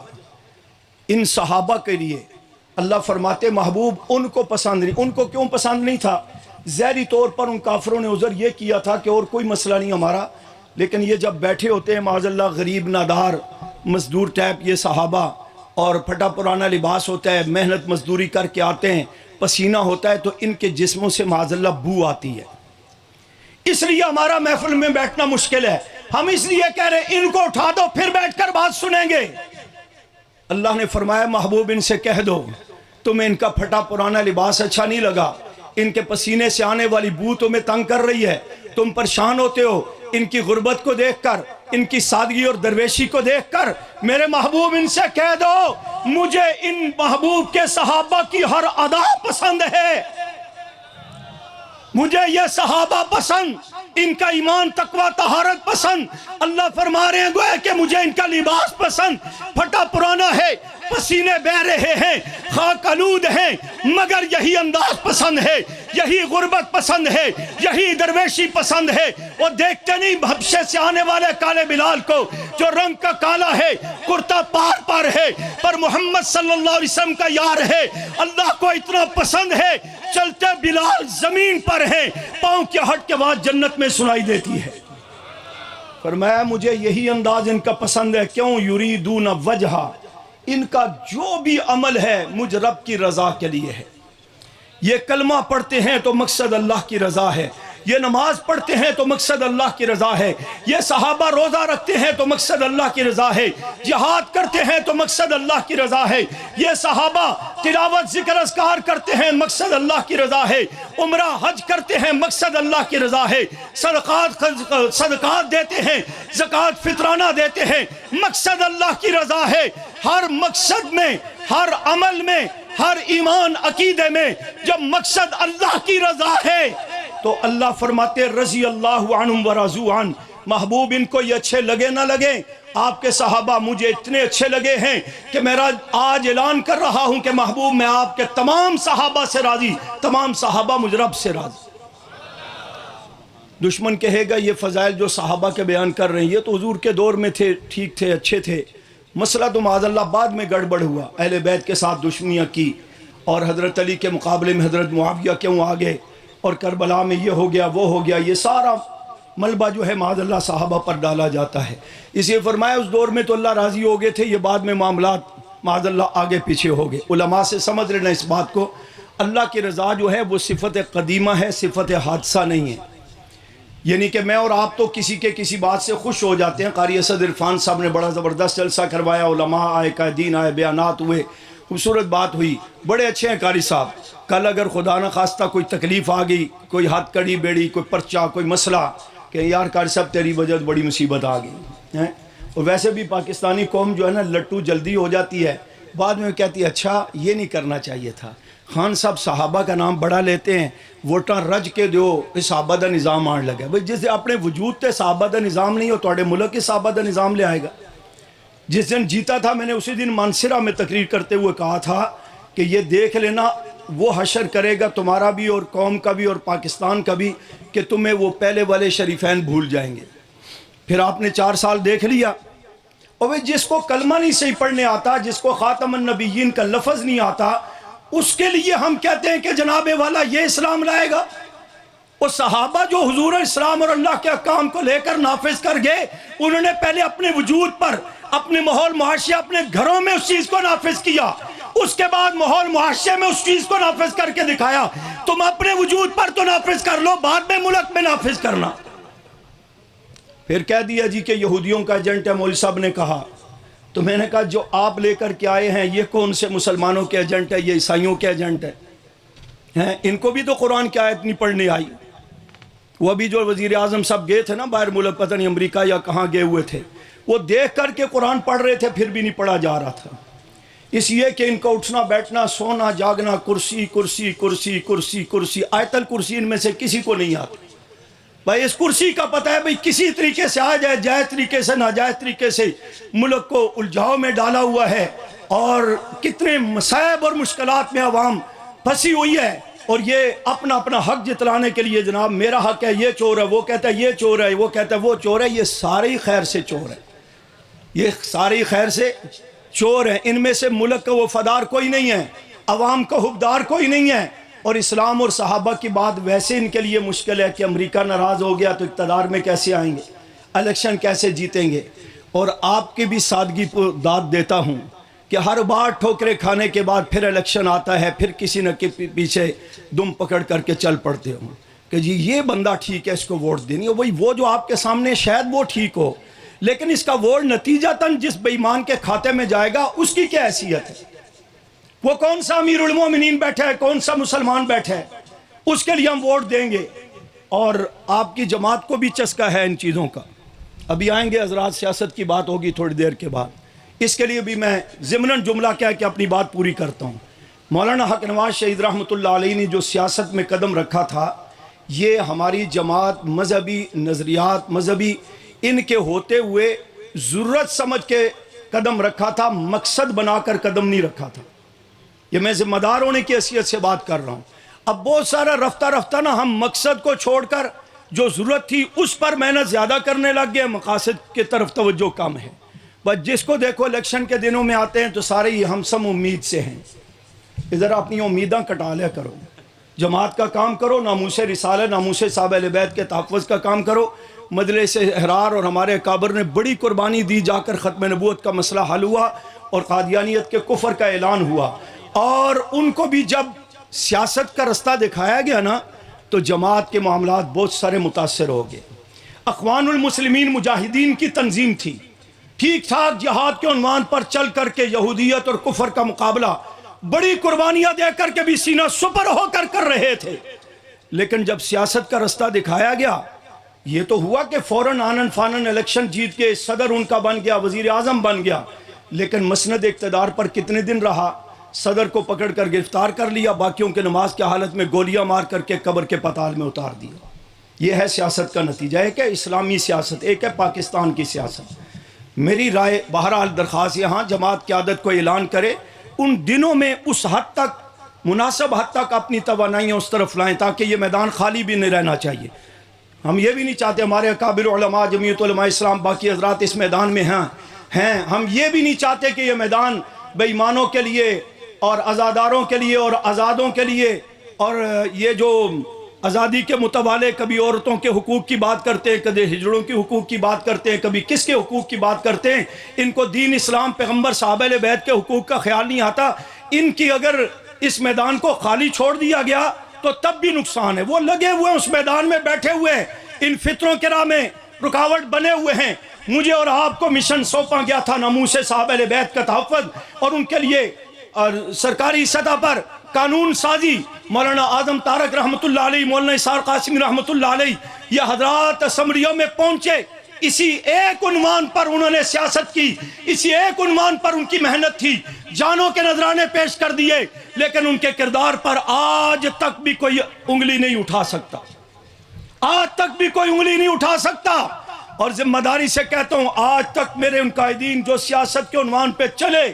ان صحابہ کے لیے اللہ فرماتے محبوب ان کو پسند نہیں۔ ان کو کیوں پسند نہیں تھا؟ ظاہری طور پر ان کافروں نے عذر یہ کیا تھا کہ اور کوئی مسئلہ نہیں ہمارا، لیکن یہ جب بیٹھے ہوتے ہیں معاذ اللہ غریب نادار مزدور ٹائپ یہ صحابہ، اور پھٹا پرانا لباس ہوتا ہے، محنت مزدوری کر کے آتے ہیں، پسینہ ہوتا ہے، تو ان کے جسموں سے معاذ اللہ بو آتی ہے، اس لیے ہمارا محفل میں بیٹھنا مشکل ہے۔ ہم اس لیے کہہ رہے ہیں ان کو اٹھا دو پھر بیٹھ کر بات سنیں گے۔ اللہ نے فرمایا محبوب ان سے کہہ دو تمہیں ان کا پھٹا پرانا لباس اچھا نہیں لگا، ان کے پسینے سے آنے والی بو تمہیں تنگ کر رہی ہے، تم پریشان ہوتے ہو ان کی غربت کو دیکھ کر، ان کی سادگی اور درویشی کو دیکھ کر، میرے محبوب ان سے کہہ دو مجھے ان محبوب کے صحابہ کی ہر ادا پسند ہے، مجھے یہ صحابہ پسند، ان کا ایمان تقوی طہارت پسند۔ اللہ فرما رہے ہیں گویا کہ مجھے ان کا لباس پسند، پھٹا پرانا ہے، پسینے بہ رہے ہیں، خاک آلود ہیں، مگر یہی انداز پسند ہے، یہی غربت پسند ہے، یہی درویشی پسند ہے۔ وہ دیکھتے نہیں حبشے سے آنے والے کالے بلال کو جو رنگ کا کالا ہے، کرتا پار پار ہے، پر محمد صلی اللہ علیہ وسلم کا یار ہے، اللہ کو اتنا پسند ہے، چلتے بلال زمین پر ہیں، پاؤں کی ہٹ کے بعد جنت میں سنائی دیتی ہے۔ فرمایا مجھے یہی انداز ان کا پسند ہے، کیوں؟ یریدون وجہہ، ان کا جو بھی عمل ہے مجھ رب کی رضا کے لیے ہے۔ یہ کلمہ پڑھتے ہیں تو مقصد اللہ کی رضا ہے، یہ نماز پڑھتے ہیں تو مقصد اللہ کی رضا ہے، یہ صحابہ روزہ رکھتے ہیں تو مقصد اللہ کی رضا ہے، جہاد کرتے ہیں تو مقصد اللہ کی رضا ہے، یہ صحابہ تلاوت ذکر اذکار کرتے ہیں مقصد اللہ کی رضا ہے، عمرہ حج کرتے ہیں مقصد اللہ کی رضا ہے، صدقات دیتے ہیں، زکوٰۃ فطرانہ دیتے ہیں، مقصد اللہ کی رضا ہے۔ ہر مقصد میں، ہر عمل میں، ہر ایمان عقیدے میں جب مقصد اللہ کی رضا ہے تو اللہ فرماتے رضی اللہ عنہم ورضوا عنہ، محبوب ان کو یہ اچھے لگے نہ لگے، آپ کے صحابہ مجھے اتنے اچھے لگے ہیں کہ میرا آج اعلان کر رہا ہوں کہ محبوب میں آپ کے تمام صحابہ سے راضی، تمام صحابہ مجھ رب سے راضی۔ دشمن کہے گا یہ فضائل جو صحابہ کے بیان کر رہے ہیں یہ تو حضور کے دور میں تھے، ٹھیک تھے، اچھے تھے، مسئلہ تو معاذ اللہ بعد میں گڑبڑ ہوا، اہل بیت کے ساتھ دشمنیاں کی، اور حضرت علی کے مقابلے میں حضرت معاویہ کیوں آگے، اور کربلا میں یہ ہو گیا وہ ہو گیا، یہ سارا ملبہ جو ہے معاذ اللہ صحابہ پر ڈالا جاتا ہے۔ اس لیے فرمایا اس دور میں تو اللہ راضی ہو گئے تھے، یہ بعد میں معاملات معاذ اللہ آگے پیچھے ہو گئے۔ علماء سے سمجھ لینا اس بات کو، اللہ کی رضا جو ہے وہ صفت قدیمہ ہے، صفت حادثہ نہیں ہے۔ یعنی کہ میں اور آپ تو کسی کے کسی بات سے خوش ہو جاتے ہیں۔ قاری اسد عرفان صاحب نے بڑا زبردست جلسہ کروایا، علماء آئے، قائدین آئے، بیانات ہوئے، خوبصورت بات ہوئی، بڑے اچھے ہیں قاری صاحب۔ کل اگر خدا نہ خواستہ کوئی تکلیف آ گئی، کوئی ہاتھ کڑی بیڑی، کوئی پرچہ، کوئی مسئلہ، کہ یار قاری صاحب تیری وجہ بڑی مصیبت آ گئی ہے۔ اور ویسے بھی پاکستانی قوم جو ہے نا لٹو جلدی ہو جاتی ہے، بعد میں کہتی ہے اچھا یہ نہیں کرنا چاہیے تھا۔ خان صاحب صحابہ کا نام بڑا لیتے ہیں، ووٹاں رج کے دیو صحابہ دا نظام آن لگا۔ بھئی جس اپنے وجود تے صحابہ دا نظام نہیں ہو تو اڑے ملک کے صحابہ دا نظام لے آئے گا۔ جس دن جیتا تھا میں نے اسی دن مانسرہ میں تقریر کرتے ہوئے کہا تھا کہ یہ دیکھ لینا وہ حشر کرے گا تمہارا بھی اور قوم کا بھی اور پاکستان کا بھی، کہ تمہیں وہ پہلے والے شریفین بھول جائیں گے۔ پھر آپ نے 4 سال دیکھ لیا، اور وہ جس کو کلمہ نہیں صحیح پڑھنے آتا، جس کو خاتم النبیین کا لفظ نہیں آتا، اس کے لیے ہم کہتے ہیں کہ جناب والا یہ اسلام لائے گا۔ وہ صحابہ جو حضور اسلام اور اللہ کے احکام کو لے کر نافذ کر گئے، انہوں نے پہلے اپنے وجود پر، اپنے ماحول معاشرے، اپنے گھروں میں اس چیز کو نافذ کیا، اس کے بعد ماحول معاشرے میں اس چیز کو نافذ کر کے دکھایا۔ تم اپنے وجود پر تو نافذ کر لو، بعد میں ملک میں نافذ کرنا۔ پھر کہہ دیا جی کہ یہودیوں کا ایجنٹ ہے، مولوی صاحب نے کہا، تو میں نے کہا جو آپ لے کر کے آئے ہیں یہ کون سے مسلمانوں کے ایجنٹ ہے؟ یہ عیسائیوں کے ایجنٹ ہے۔ ان کو بھی تو قرآن کی آیت نہیں پڑھنے آئی۔ وہ ابھی جو وزیر اعظم صاحب گئے تھے نا باہر ملک، پتہ نہیں امریکہ یا کہاں گئے ہوئے تھے، وہ دیکھ کر کے قرآن پڑھ رہے تھے، پھر بھی نہیں پڑھا جا رہا تھا۔ اس لیے کہ ان کا اٹھنا بیٹھنا سونا جاگنا کرسی کرسی کرسی کرسی کرسی، آیت الکرسی ان میں سے کسی کو نہیں آتی بھائی۔ اس کرسی کا پتہ ہے بھائی کسی طریقے سے آ جائے، جائز طریقے سے ناجائز طریقے سے ملک کو الجھاؤ میں ڈالا ہوا ہے، اور کتنے مصائب اور مشکلات میں عوام پھنسی ہوئی ہے، اور یہ اپنا اپنا حق جتلانے کے لیے جناب میرا حق ہے، یہ چور ہے، وہ کہتا ہے یہ چور ہے، وہ کہتا ہے وہ چور ہے۔ یہ سارے ہی خیر سے چور ہے، یہ سارے ہی خیر سے چور ہیں۔ ان میں سے ملک کا وفادار کوئی نہیں ہے، عوام کا حبدار کوئی نہیں ہے، اور اسلام اور صحابہ کی بات ویسے ان کے لیے مشکل ہے کہ امریکہ ناراض ہو گیا تو اقتدار میں کیسے آئیں گے، الیکشن کیسے جیتیں گے۔ اور آپ کی بھی سادگی پر داد دیتا ہوں کہ ہر بار ٹھوکرے کھانے کے بعد پھر الیکشن آتا ہے، پھر کسی نہ پیچھے دم پکڑ کر کے چل پڑتے ہوں کہ جی یہ بندہ ٹھیک ہے، اس کو ووٹ دینی ہے۔ وہی وہ جو آپ کے سامنے شاید وہ ٹھیک ہو، لیکن اس کا ووٹ نتیجتاً جس بے ایمان کے کھاتے میں جائے گا اس کی کیا حیثیت ہے؟ وہ کون سا امیر المومنین بیٹھا ہے، کون سا مسلمان بیٹھا ہے، اس کے لیے ہم ووٹ دیں گے۔ اور آپ کی جماعت کو بھی چسکا ہے ان چیزوں کا، ابھی آئیں گے حضرات، سیاست کی بات ہوگی تھوڑی دیر کے بعد۔ اس کے لیے بھی میں ضمناً جملہ کہہ کے اپنی بات پوری کرتا ہوں۔ مولانا حق نواز شہید رحمۃ اللہ علیہ نے جو سیاست میں قدم رکھا تھا، یہ ہماری جماعت مذہبی نظریات مذہبی ان کے ہوتے ہوئے ضرورت سمجھ کے قدم رکھا تھا، مقصد بنا کر قدم نہیں رکھا تھا۔ یہ میں ذمہ دار ہونے کی حیثیت سے بات کر رہا ہوں۔ اب بہت سارا رفتہ رفتہ نا ہم مقصد کو چھوڑ کر جو ضرورت تھی اس پر محنت زیادہ کرنے لگ گئے، مقاصد کی طرف توجہ کم ہے۔ بس جس کو دیکھو الیکشن کے دنوں میں آتے ہیں تو سارے ہی ہم سم امید سے ہیں۔ ادھر اپنی امیداں کٹا لیا کرو، جماعت کا کام کرو، ناموس رسالہ ناموس صحابہ اہل بیت کے تحفظ کا کام کرو۔ مجلس احرار اور ہمارے اکابر نے بڑی قربانی دی، جا کر ختم نبوت کا مسئلہ حل ہوا اور قادیانیت کے کفر کا اعلان ہوا، اور ان کو بھی جب سیاست کا رستہ دکھایا گیا نا تو جماعت کے معاملات بہت سارے متاثر ہو گئے۔ اخوان المسلمین مجاہدین کی تنظیم تھی، ٹھیک ٹھاک جہاد کے عنوان پر چل کر کے یہودیت اور کفر کا مقابلہ بڑی قربانیاں دے کر کے بھی سینہ سپر ہو کر رہے تھے، لیکن جب سیاست کا رستہ دکھایا گیا، یہ تو ہوا کہ فوراً آنن فانن الیکشن جیت کے صدر ان کا بن گیا، وزیر اعظم بن گیا، لیکن مسند اقتدار پر کتنے دن رہا؟ صدر کو پکڑ کر گرفتار کر لیا، باقیوں کے نماز کی حالت میں گولیاں مار کر کے قبر کے پتال میں اتار دیا۔ یہ ہے سیاست کا نتیجہ۔ ایک ہے اسلامی سیاست، ایک ہے پاکستان کی سیاست۔ میری رائے بہرحال درخواست یہاں جماعت قیادت کو اعلان کرے، ان دنوں میں اس حد تک مناسب حد تک اپنی توانائیاں اس طرف لائیں تاکہ یہ میدان خالی بھی نہیں رہنا چاہیے۔ ہم یہ بھی نہیں چاہتے ہمارے اکابر علماء جمعیت علماء اسلام باقی حضرات اس میدان میں ہیں، ہم یہ بھی نہیں چاہتے کہ یہ میدان بے ایمانوں کے لیے اور آزاداروں کے لیے اور آزادوں کے لیے، اور یہ جو آزادی کے متوالے کبھی عورتوں کے حقوق کی بات کرتے ہیں، کبھی ہجڑوں کے حقوق کی بات کرتے ہیں، کبھی کس کے حقوق کی بات کرتے ہیں، ان کو دین اسلام پیغمبر صحابہ اہل بیت کے حقوق کا خیال نہیں آتا۔ ان کی اگر اس میدان کو خالی چھوڑ دیا گیا تو تب بھی نقصان ہے۔ وہ لگے ہوئے اس میدان میں بیٹھے ہوئے ان فطروں کے راہ میں رکاوٹ بنے ہوئے ہیں۔ مجھے اور آپ کو مشن سونپا گیا تھا ناموس صحابہ اہل بیت کا تحفظ اور ان کے لیے سرکاری سطح پر قانون سازی۔ مولانا اعظم طارق رحمۃ اللہ علیہ، مولانا اسحاق قاسمی رحمۃ اللہ علیہ، یہ حضرات اسمبلیوں میں پہنچے، اسی ایک عنوان پر انہوں نے سیاست کی، اسی ایک عنوان پر ان کی محنت تھی، جانوں کے نذرانے پیش کر دیے، لیکن ان کے کردار پر آج تک بھی کوئی انگلی نہیں اٹھا سکتا، آج تک بھی کوئی انگلی نہیں اٹھا سکتا۔ اور ذمہ داری سے کہتا ہوں، آج تک میرے ان قائدین جو سیاست کے عنوان پہ چلے،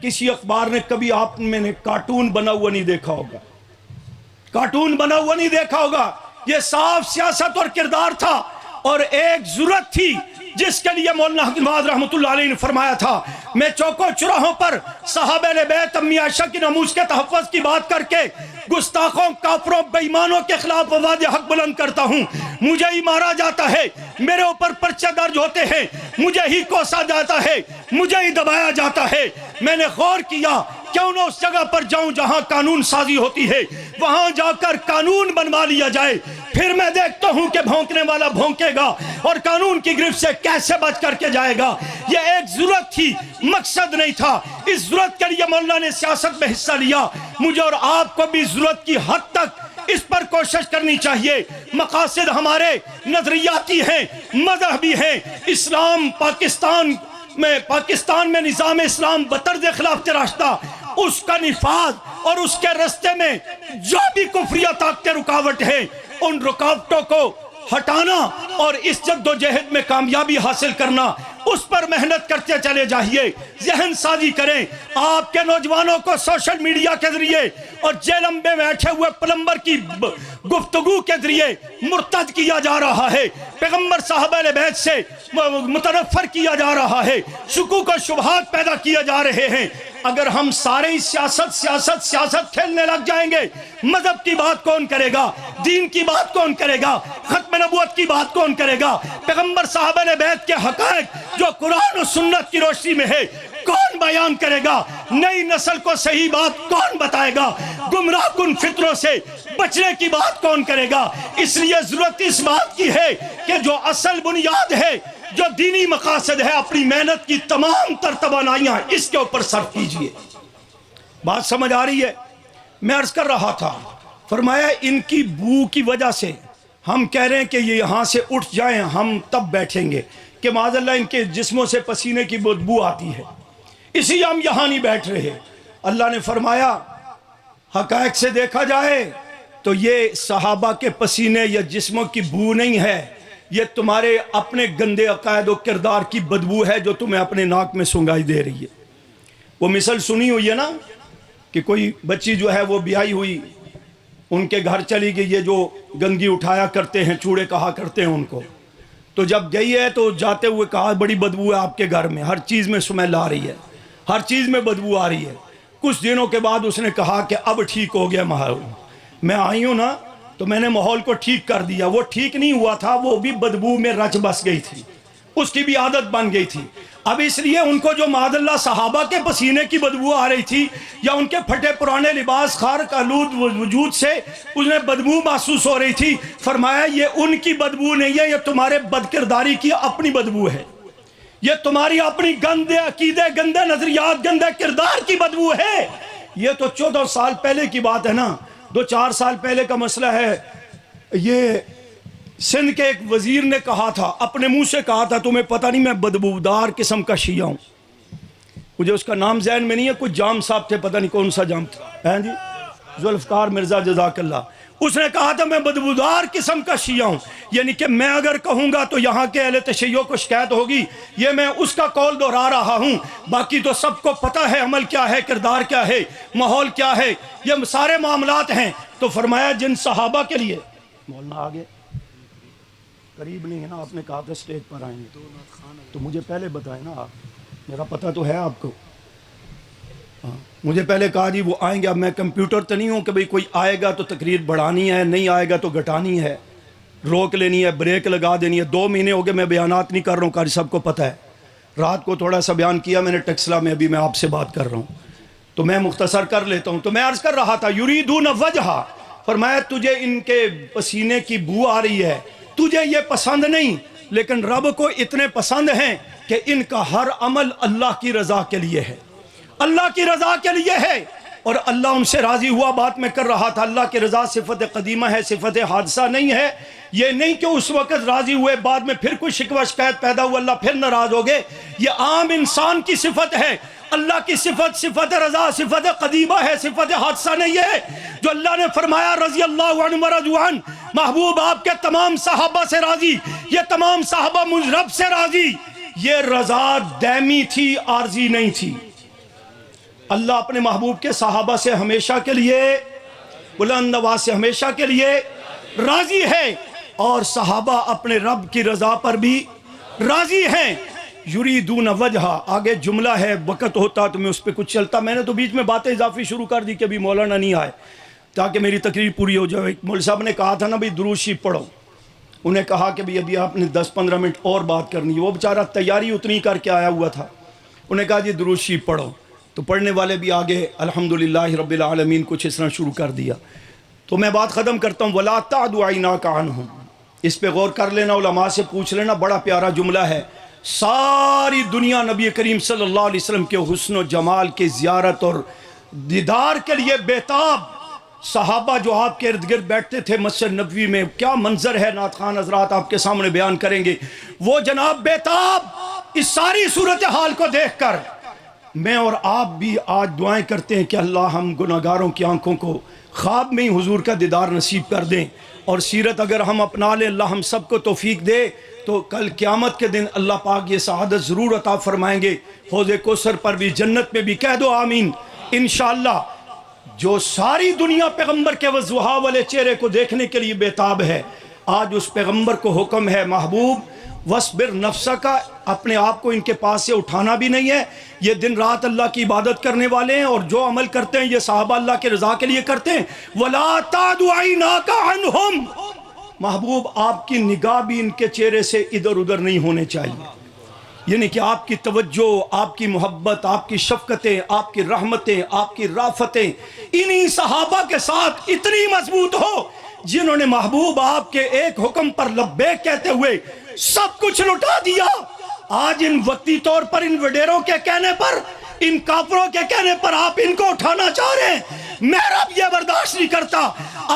کسی اخبار نے کبھی آپ میں نے کارٹون بنا ہوا نہیں دیکھا ہوگا، کارٹون بنا ہوا نہیں دیکھا ہوگا۔ یہ صاف سیاست اور کردار تھا، اور ایک ضرورت تھی جس کے لیے مولانا حق نواز رحمۃ اللہ علیہ نے فرمایا تھا، میں چوکوں چراہوں پر صحابہ اہل بیت امی عائشہ کی ناموس کے تحفظ کی بات کر کے گستاخوں، کافروں، بے ایمانوں کے خلاف آواز حق بلند کرتا ہوں۔ مجھے ہی مارا جاتا ہے، میرے اوپر پرچے درج ہوتے ہیں، مجھے ہی کوسا جاتا ہے، مجھے ہی دبایا جاتا ہے۔ میں نے غور کیا، کیوں نہ اس جگہ پر جاؤں جہاں قانون سازی ہوتی ہے، وہاں جا کر قانون بنوا لیا جائے، پھر میں دیکھتا ہوں کہ بھونکنے والا بھونکے گا اور قانون کی گرفت سے کیسے بچ کر کے جائے گا۔ یہ ایک ضرورت تھی، مقصد نہیں تھا۔ اس ضرورت کے لیے مولانا نے سیاست میں حصہ لیا۔ مجھے اور آپ کو بھی ضرورت کی حد تک اس پر کوشش کرنی چاہیے۔ مقاصد ہمارے نظریاتی ہیں، مذہبی ہیں، اسلام پاکستان میں پاکستان میں نظام اسلام بطرز خلاف تراشتا، اس کا نفاذ اور اس کے رستے میں جو بھی کفریہ طاقتیں رکاوٹ ہیں، ان رکاوٹوں کو ہٹانا اور اس جد و جہد میں کامیابی حاصل کرنا، اس پر محنت کرتے چلے جائیے، ذہن سازی کریں۔ آپ کے نوجوانوں کو سوشل میڈیا کے ذریعے اور جیلم میں بیٹھے ہوئے پلمبر کی گفتگو کے ذریعے مرتد کیا جا رہا ہے، پیغمبر صحابہ اہل بیت سے متنفر کیا جا رہا ہے، شکوک و شبہات پیدا کیے جا رہے ہیں۔ اگر ہم سارے سیاست کھیلنے لگ جائیں گے، مذہب کی بات کون کرے گا؟ دین کی بات کون کرے گا؟ ختم نبوت کی بات کون کرے گا؟ پیغمبر صحابہ اہل بیت کے حقائق جو قرآن و سنت کی روشنی میں ہے کون بیان کرے گا؟ نئی نسل کو صحیح بات کون بتائے گا؟ گمراہ کن فطروں سے بچنے کی بات کون کرے گا؟ اس لیے ضرورت اس بات کی ہے کہ جو اصل بنیاد ہے، جو دینی مقاصد ہے، اپنی محنت کی تمام تر توانائیاں اس کے اوپر صرف کیجئے۔ بات سمجھ آ رہی ہے؟ میں عرض کر رہا تھا، فرمایا ان کی بو کی وجہ سے ہم کہہ رہے ہیں کہ یہ یہاں سے اٹھ جائیں، ہم تب بیٹھیں گے کہ معاذ اللہ ان کے جسموں سے پسینے کی بدبو آتی ہے، اسی ہم یہاں نہیں بیٹھ رہے۔ اللہ نے فرمایا حقائق سے دیکھا جائے تو یہ صحابہ کے پسینے یا جسموں کی بو نہیں ہے، یہ تمہارے اپنے گندے عقائد و کردار کی بدبو ہے جو تمہیں اپنے ناک میں سنگائی دے رہی ہے۔ وہ مثل سنی ہوئی ہے نا کہ کوئی بچی جو ہے وہ بیائی ہوئی، ان کے گھر چلی گئی، یہ جو گنگی اٹھایا کرتے ہیں، چوڑے کہا کرتے ہیں ان کو، تو جب گئی ہے تو جاتے ہوئے کہا بڑی بدبو ہے آپ کے گھر میں، ہر چیز میں سمیل آ رہی ہے، ہر چیز میں بدبو آ رہی ہے۔ کچھ دنوں کے بعد اس نے کہا کہ اب ٹھیک ہو گیا ماحول، میں آئی ہوں نا تو میں نے ماحول کو ٹھیک کر دیا۔ وہ ٹھیک نہیں ہوا تھا، وہ بھی بدبو میں رچ بس گئی تھی، اس کی بھی عادت بن گئی تھی۔ اب اس لیے ان کو جو معاذ اللہ صحابہ کے پسینے کی بدبو آ رہی تھی یا ان کے پھٹے پرانے لباس خارق آلود وجود سے انہیں بدبو محسوس ہو رہی تھی، فرمایا یہ ان کی بدبو نہیں ہے، یہ تمہارے بدکرداری کی اپنی بدبو ہے، یہ تمہاری اپنی گندے عقیدے، گندے نظریات، گندے کردار کی بدبو ہے۔ یہ تو 14 سال پہلے کی بات ہے نا، 2-4 سال پہلے کا مسئلہ ہے۔ یہ سندھ کے ایک وزیر نے کہا تھا، اپنے منہ سے کہا تھا، تمہیں پتہ نہیں میں بدبودار قسم کا شیعہ ہوں، مجھے اس کا نام ذہن میں نہیں ہے، کچھ جام صاحب تھے، پتہ نہیں کون سا جام تھا، ہیں جی، ذوالفقار مرزا جزاک اللہ، اس نے کہا تھا میں بدبودار قسم کا شیعہ ہوں، یعنی کہ میں اگر کہوں گا تو یہاں کے اہل تشیع کو شکایت ہوگی، یہ میں اس کا قول دہرا رہا ہوں، باقی تو سب کو پتہ ہے عمل کیا ہے، کردار کیا ہے، ماحول کیا ہے، یہ سارے معاملات ہیں۔ تو فرمایا جن صحابہ کے لیے، مولانا آگے قریب نہیں ہے نا، آپ نے کہا تھا اسٹیج پر آئیں گے تو مجھے پہلے بتائیں نا، آپ میرا پتہ تو ہے آپ کو، مجھے پہلے کہا جی وہ آئیں گے۔ اب میں کمپیوٹر تو نہیں ہوں کہ بھئی کوئی آئے گا تو تقریر بڑھانی ہے، نہیں آئے گا تو گھٹانی ہے، روک لینی ہے، بریک لگا دینی ہے۔ 2 مہینے ہو گئے میں بیانات نہیں کر رہا ہوں، قاری صاحب کو پتہ ہے، رات کو تھوڑا سا بیان کیا میں نے ٹیکسلا میں، ابھی میں آپ سے بات کر رہا ہوں تو میں مختصر کر لیتا ہوں۔ تو میں عرض کر رہا تھا یریدون وجہا، فرمایا تجھے ان کے پسینے کی بو آ رہی ہے، تجھے یہ پسند نہیں، لیکن رب کو اتنے پسند ہیں کہ ان کا ہر عمل اللہ کی رضا کے لیے ہے، اللہ کی رضا کے لیے ہے، اور اللہ ان سے راضی ہوا۔ بات میں کر رہا تھا، اللہ کی رضا صفت قدیمہ ہے، صفت حادثہ نہیں ہے۔ یہ نہیں کہ اس وقت راضی ہوئے بعد میں پھر کوئی شکوہ شکایت پیدا ہوا اللہ پھر ناراض ہو گئے، یہ عام انسان کی صفت ہے۔ اللہ کی صفت صفت رضا، صفت قدیمہ ہے، صفت حادثہ نہیں ہے۔ جو اللہ نے فرمایا رضی اللہ عنہ ورضوا عنہ، محبوب آپ کے تمام صحابہ سے راضی، یہ تمام صحابہ مجھ رب سے راضی، یہ رضا دائمی تھی، عارضی نہیں تھی۔ اللہ اپنے محبوب کے صحابہ سے ہمیشہ کے لیے، بلند آواز سے ہمیشہ کے لیے راضی ہے، اور صحابہ اپنے رب کی رضا پر بھی راضی ہیں۔ یریدون وجہا، آگے جملہ ہے، وقت ہوتا تو میں اس پہ کچھ چلتا، میں نے تو بیچ میں باتیں اضافی شروع کر دی کہ ابھی مولانا نہیں آئے تاکہ میری تقریر پوری ہو جائے۔ مولوی صاحب نے کہا تھا نا بھئی درود شریف پڑھو، انہیں کہا کہ بھئی ابھی آپ نے 10-15 منٹ اور بات کرنی ہے، وہ بیچارہ تیاری اتنی کر کے آیا ہوا تھا، انہیں کہا جی درود شریف پڑھو، تو پڑھنے والے بھی آگے الحمدللہ رب العالمین کچھ اس طرح شروع کر دیا۔ تو میں بات ختم کرتا ہوں، وَلَا تَعْدُ عَيْنَاكَ عَنْهُمْ، اس پہ غور کر لینا، علماء سے پوچھ لینا، بڑا پیارا جملہ ہے۔ ساری دنیا نبی کریم صلی اللہ علیہ وسلم کے حسن و جمال کی زیارت اور دیدار کے لیے بیتاب، صحابہ جو آپ کے ارد گرد بیٹھتے تھے مسجد نبوی میں، کیا منظر ہے، نعت خوان حضرات آپ کے سامنے بیان کریں گے، وہ جناب بیتاب اس ساری صورتحال کو دیکھ کر میں اور آپ بھی آج دعائیں کرتے ہیں کہ اللہ ہم گناہگاروں کی آنکھوں کو خواب میں ہی حضور کا دیدار نصیب کر دیں، اور سیرت اگر ہم اپنا لیں، اللہ ہم سب کو توفیق دے تو کل قیامت کے دن اللہ پاک یہ سعادت ضرور عطا فرمائیں گے، حوض کوثر پر بھی، جنت میں بھی، کہہ دو آمین انشاءاللہ۔ جو ساری دنیا پیغمبر کے وضحا والے چہرے کو دیکھنے کے لیے بیتاب ہے، آج اس پیغمبر کو حکم ہے محبوب وَاصْبِرْ نَفْسَكَ، اپنے آپ کو ان کے پاس سے اٹھانا بھی نہیں ہے، یہ دن رات اللہ کی عبادت کرنے والے ہیں، اور جو عمل کرتے ہیں یہ صحابہ اللہ کے رضا کے لیے کرتے ہیں۔ وَلَا تَعْدُ عَيْنَاكَ عَنْهُمْ، محبوب آپ کی نگاہ بھی ان کے چہرے سے ادھر ادھر نہیں ہونے چاہیے، یعنی کہ آپ کی توجہ، آپ کی محبت، آپ کی شفقتیں، آپ کی رحمتیں، آپ کی رافتیں انہی صحابہ کے ساتھ اتنی مضبوط ہو جنہوں نے محبوب آپ کے ایک حکم پر لبیک کہتے ہوئے سب کچھ لٹا دیا۔ آج ان وقتی طور پر ان وڈیروں کے کہنے پر، ان کافروں کے کہنے پر آپ ان کو اٹھانا چاہ رہے ہیں، میرا بھی یہ برداشت نہیں کرتا۔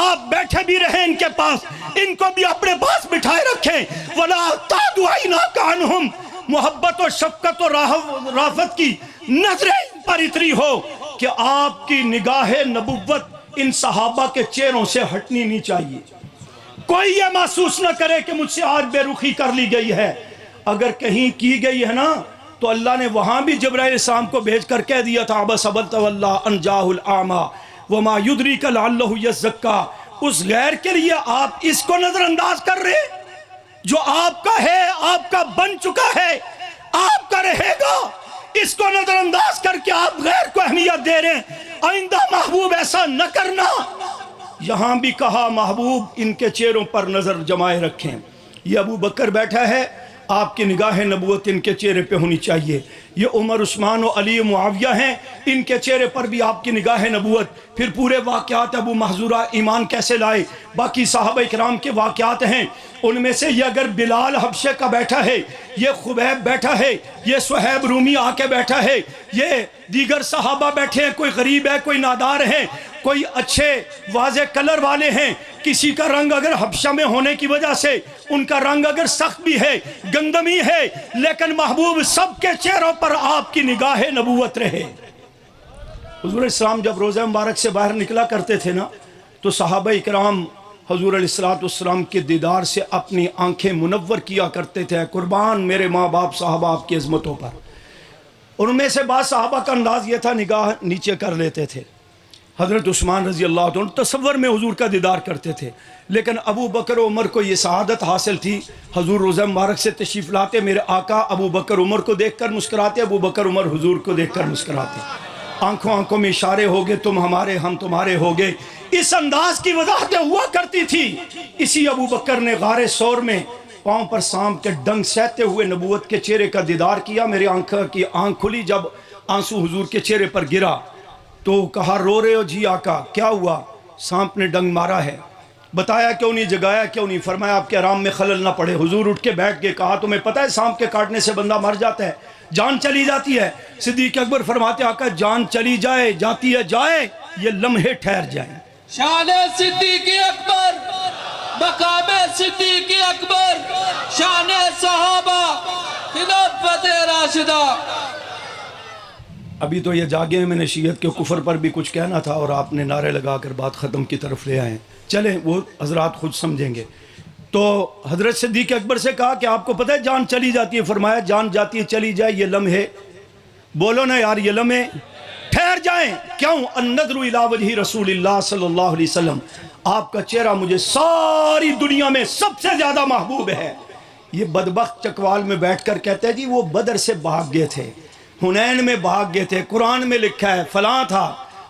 آپ بیٹھے بھی رہیں ان کے پاس، ان کو بھی اپنے پاس بٹھائے رکھیں۔ وَلَا تَعْدُ عَيْنَاكَ عَنْهُمْ، محبت و شفقت و رافت کی نظریں ان پر اتنی ہو کہ آپ کی نگاہ نبوت ان صحابہ کے چہروں سے ہٹنی نہیں چاہیے، کوئی یہ محسوس نہ کرے کہ مجھ سے آج بے رخی کر لی گئی ہے۔ اگر کہیں کی گئی ہے نا تو اللہ نے وہاں بھی جبرائیل السلام کو بھیج کر کہہ دیا تھا عَبَسَ وَتَوَلَّىٰ أَن جَاءَهُ الْأَعْمَىٰ وَمَا يُدْرِيكَ لَعَلَّهُ يَزَّكَّىٰ۔ اس غیر کے لیے آپ اس کو نظر انداز کر رہے ہیں جو آپ کا ہے، آپ کا بن چکا ہے، آپ کا رہے گا، اس کو نظر انداز کر کے آپ غیر کو اہمیت دے رہے ہیں۔ آئندہ محبوب ایسا نہ کرنا۔ یہاں بھی کہا محبوب ان کے چہروں پر نظر جمائے رکھیں۔ یہ ابو بکر بیٹھا ہے، آپ کی نگاہ نبوت ان کے چہرے پہ ہونی چاہیے۔ یہ عمر، عثمان و علی و معاویہ ہیں، ان کے چہرے پر بھی آپ کی نگاہ نبوت۔ پھر پورے واقعات ابو محذورہ ایمان کیسے لائے، باقی صحابہ اکرام کے واقعات ہیں، ان میں سے یہ اگر بلال حبشے کا بیٹھا ہے، یہ خبیب بیٹھا ہے، یہ صہیب رومی آ کے بیٹھا ہے، یہ دیگر صحابہ بیٹھے ہیں، کوئی غریب ہے، کوئی نادار ہے، کوئی اچھے واضح کلر والے ہیں، کسی کا رنگ اگر حبشہ میں ہونے کی وجہ سے ان کا رنگ اگر سخت بھی ہے، گندمی ہے، لیکن محبوب سب کے چہروں پر آپ کی نگاہ نبوت رہے۔ حضور السلام جب روضہ مبارک سے باہر نکلا کرتے تھے نا تو صحابہ اکرام حضور علیہ السلام کے دیدار سے اپنی آنکھیں منور کیا کرتے تھے۔ قربان میرے ماں باپ صحابہ آپ کی عظمتوں پر۔ ان میں سے بعض صحابہ کا انداز یہ تھا، نگاہ نیچے کر لیتے تھے۔ حضرت عثمان رضی اللہ عنہ تصور میں حضور کا دیدار کرتے تھے، لیکن ابو بکر و عمر کو یہ سعادت حاصل تھی، حضور روضہ مبارک سے تشریف لاتے، میرے آقا ابو بکر عمر کو دیکھ کر مسکراتے، ابو بکر عمر حضور کو دیکھ کر مسکراتے، آنکھوں آنکھوں میں اشارے ہوگے، تم ہمارے ہم تمہارے ہوگے، اس انداز کی وضاحتیں ہوا کرتی تھی۔ اسی ابو بکر نے غار سور میں پاؤں پر سانپ کے ڈنگ سہتے ہوئے نبوت کے چہرے کا دیدار کیا۔ میری آنکھ کھلی جب آنسو حضور کے چہرے پر گرا تو کہا رو رہے ہو جی آقا، کیا ہوا؟ سانپ نے ڈنگ مارا ہے۔ بتایا کیوں نہیں، جگایا کیوں نہیں؟ فرمایا آپ کے آرام میں خلل نہ پڑے۔ حضور اٹھ کے بیٹھ گئے، کہا تمہیں پتہ ہے سانپ کے کاٹنے سے بندہ مر جاتا ہے، جان چلی جاتی ہے؟ صدیق اکبر فرماتے آقا جان چلی جائے، جاتی ہے جائے، یہ لمحے ٹھہر جائیں۔ شان صدیق اکبر، مقام صدیق اکبر، شان صحابہ، خلافت راشدہ۔ ابھی تو یہ جاگے ہیں، میں نے شیعت کے کفر پر بھی کچھ کہنا تھا اور آپ نے نعرے لگا کر بات ختم کی طرف لے آئے ہیں، چلیں وہ حضرات خود سمجھیں گے۔ تو حضرت صدیق اکبر سے کہا کہ آپ کو پتہ ہے جان چلی جاتی ہے؟ فرمایا جان جاتی ہے چلی جائے، یہ لمحے، بولو نا یار، یہ لمحے ٹھہر جائیں۔ کیوں؟ النظر الی وجہ رسول اللہ صلی اللہ علیہ وسلم، آپ کا چہرہ مجھے ساری دنیا میں سب سے زیادہ محبوب ہے۔ یہ بدبخت چکوال میں بیٹھ کر کہتے ہیں جی وہ بدر سے بھاگ گئے تھے، حنین میں بھاگ گئے تھے، قرآن میں لکھا ہے فلاں تھا۔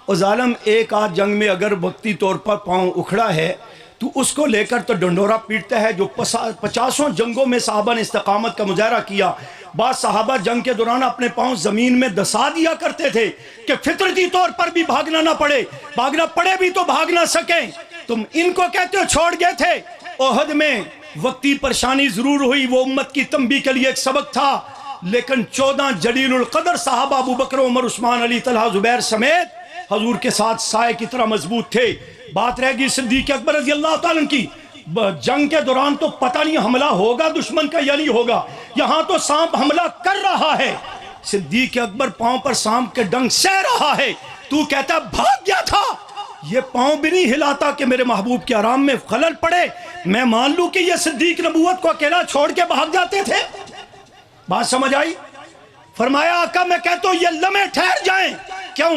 اور ظالم ایک آدھ جنگ میں اگر وقتی طور پر پاؤں اکھڑا ہے تو اس کو لے کر تو ڈنڈورا پیٹتا ہے۔ جو 50 جنگوں میں صحابہ نے استقامت کا مظاہرہ کیا، بعض صحابہ جنگ کے دوران اپنے پاؤں زمین میں دسا دیا کرتے تھے کہ فطرتی طور پر بھی بھاگنا نہ پڑے، بھاگنا پڑے بھی تو بھاگ نہ سکیں۔ تم ان کو کہتے ہو چھوڑ گئے تھے۔ احد میں وقتی پریشانی ضرور ہوئی، وہ امت کی تنبیہ کے لیے ایک سبق تھا، لیکن 14 جلیل القدر صحابہ ابو بکر، عمر، عثمان، علی، طلحہ، زبیر سمیت حضور کے ساتھ سائے کی طرح مضبوط تھے۔ بات رہ گئی صدیق اکبر رضی اللہ تعالیٰ عنہ کی۔ جنگ کے دوران تو پتہ نہیں حملہ ہوگا دشمن کا یا نہیں ہوگا، یہاں تو سانپ حملہ کر رہا ہے، صدیق اکبر پاؤں پر سانپ کے ڈنگ سہ رہا ہے، تو کہتا ہے بھاگ گیا تھا، یہ پاؤں بھی نہیں ہلاتا کہ میرے محبوب کے آرام میں خلل پڑے، میں مان لوں کہ یہ صدیق نبوت کو اکیلا چھوڑ کے بھاگ جاتے تھے؟ بات سمجھ آئی؟ فرمایا آقا میں کہتا ہوں یہ لمحے ٹھہر جائیں، کیوں؟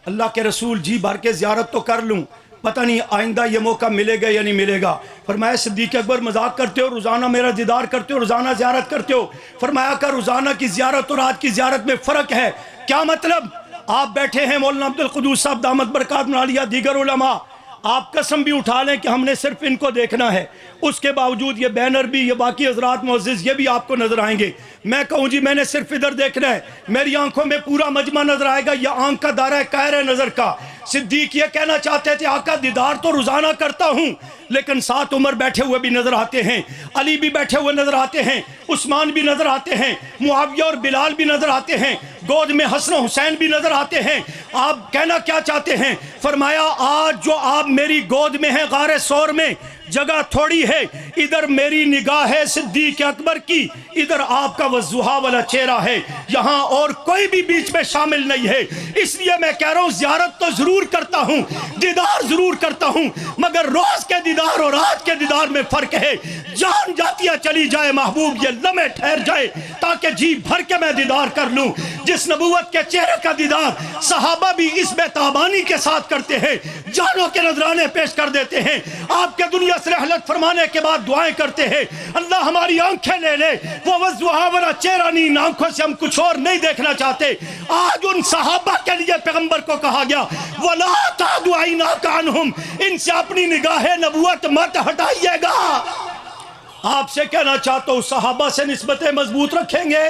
اللہ کے رسول جی بھر کے زیارت تو کر لوں، پتہ نہیں آئندہ یہ موقع ملے گا یا نہیں ملے گا۔ فرمایا صدیق اکبر مذاق کرتے ہو، روزانہ میرا دیدار کرتے ہو، روزانہ زیارت کرتے ہو۔ فرمایا کہ روزانہ کی زیارت اور رات کی زیارت میں فرق ہے۔ کیا مطلب؟ آپ بیٹھے ہیں مولانا عبد القدوس صاحب دامت برکات عالیہ، دیگر علماء، آپ قسم بھی اٹھا لیں کہ ہم نے صرف ان کو دیکھنا ہے، اس کے باوجود یہ بینر بھی، یہ باقی حضرات معزز یہ بھی آپ کو نظر آئیں گے۔ میں کہوں جی میں نے صرف ادھر دیکھنا ہے، میری آنکھوں میں پورا مجمع نظر آئے گا، یہ آنکھ کا دائرہ قہر ہے نظر کا۔ صدیق یہ کہنا چاہتے تھے آقا دیدار تو روزانہ کرتا ہوں، لیکن ساتھ عمر بیٹھے ہوئے بھی نظر آتے ہیں، علی بھی بیٹھے ہوئے نظر آتے ہیں، عثمان بھی نظر آتے ہیں، معاویہ اور بلال بھی نظر آتے ہیں، گود میں حسن و حسین بھی نظر آتے ہیں۔ آپ کہنا کیا چاہتے ہیں؟ فرمایا آج جو آپ میری گود میں ہیں غار ثور میں، جگہ تھوڑی ہے، ادھر میری نگاہ ہے صدیق اکبر کی، ادھر آپ کا والضحیٰ والا چہرہ ہے، یہاں اور کوئی بھی بیچ میں شامل نہیں ہے۔ اس لیے میں کہہ رہا ہوں زیارت تو ضرور کرتا ہوں، دیدار ضرور کرتا ہوں، مگر روز کے دیدار اور رات کے دیدار میں فرق ہے۔ جان جاتی ہے چلی جائے محبوب، یہ لمحے ٹھہر جائے تاکہ جی بھر کے میں دیدار کر لوں۔ جس نبوت کے چہرے کا دیدار صحابہ بھی اس بے تابانی کے ساتھ کرتے ہیں، جانوں کے نذرانے پیش کر دیتے ہیں، آپ کے دنیا سے رحلت فرمانے کے بعد دعائیں کرتے ہیں اللہ ہماری آنکھیں لے لے، وہ والضحیٰ والا چہرہ نہیں، ان آنکھوں سے ہم کچھ اور نہیں دیکھنا چاہتے۔ آج ان صحابہ کے لیے پیغمبر کو کہا گیا وَلَا تَعْدُ عَيْنَاكَ عَنْهُمْ، ان سے اپنی نگاہ نبوت مت ہٹائیے گا۔ آپ سے کہنا چاہتا ہوں صحابہ سے نسبتیں مضبوط رکھیں گے،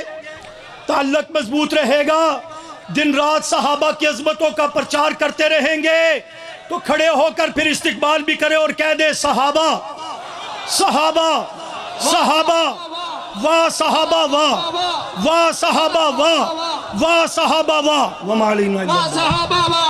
تعلق مضبوط رہے گا، دن رات صحابہ کی عظمتوں کا پرچار کرتے رہیں گے، تو کھڑے ہو کر پھر استقبال بھی کرے اور کہہ دے صحابہ صحابہ صحابہ واہ صحابہ واہ واہ صحابہ واہ واہ صحابہ واہ وما علینا الا البلاغ۔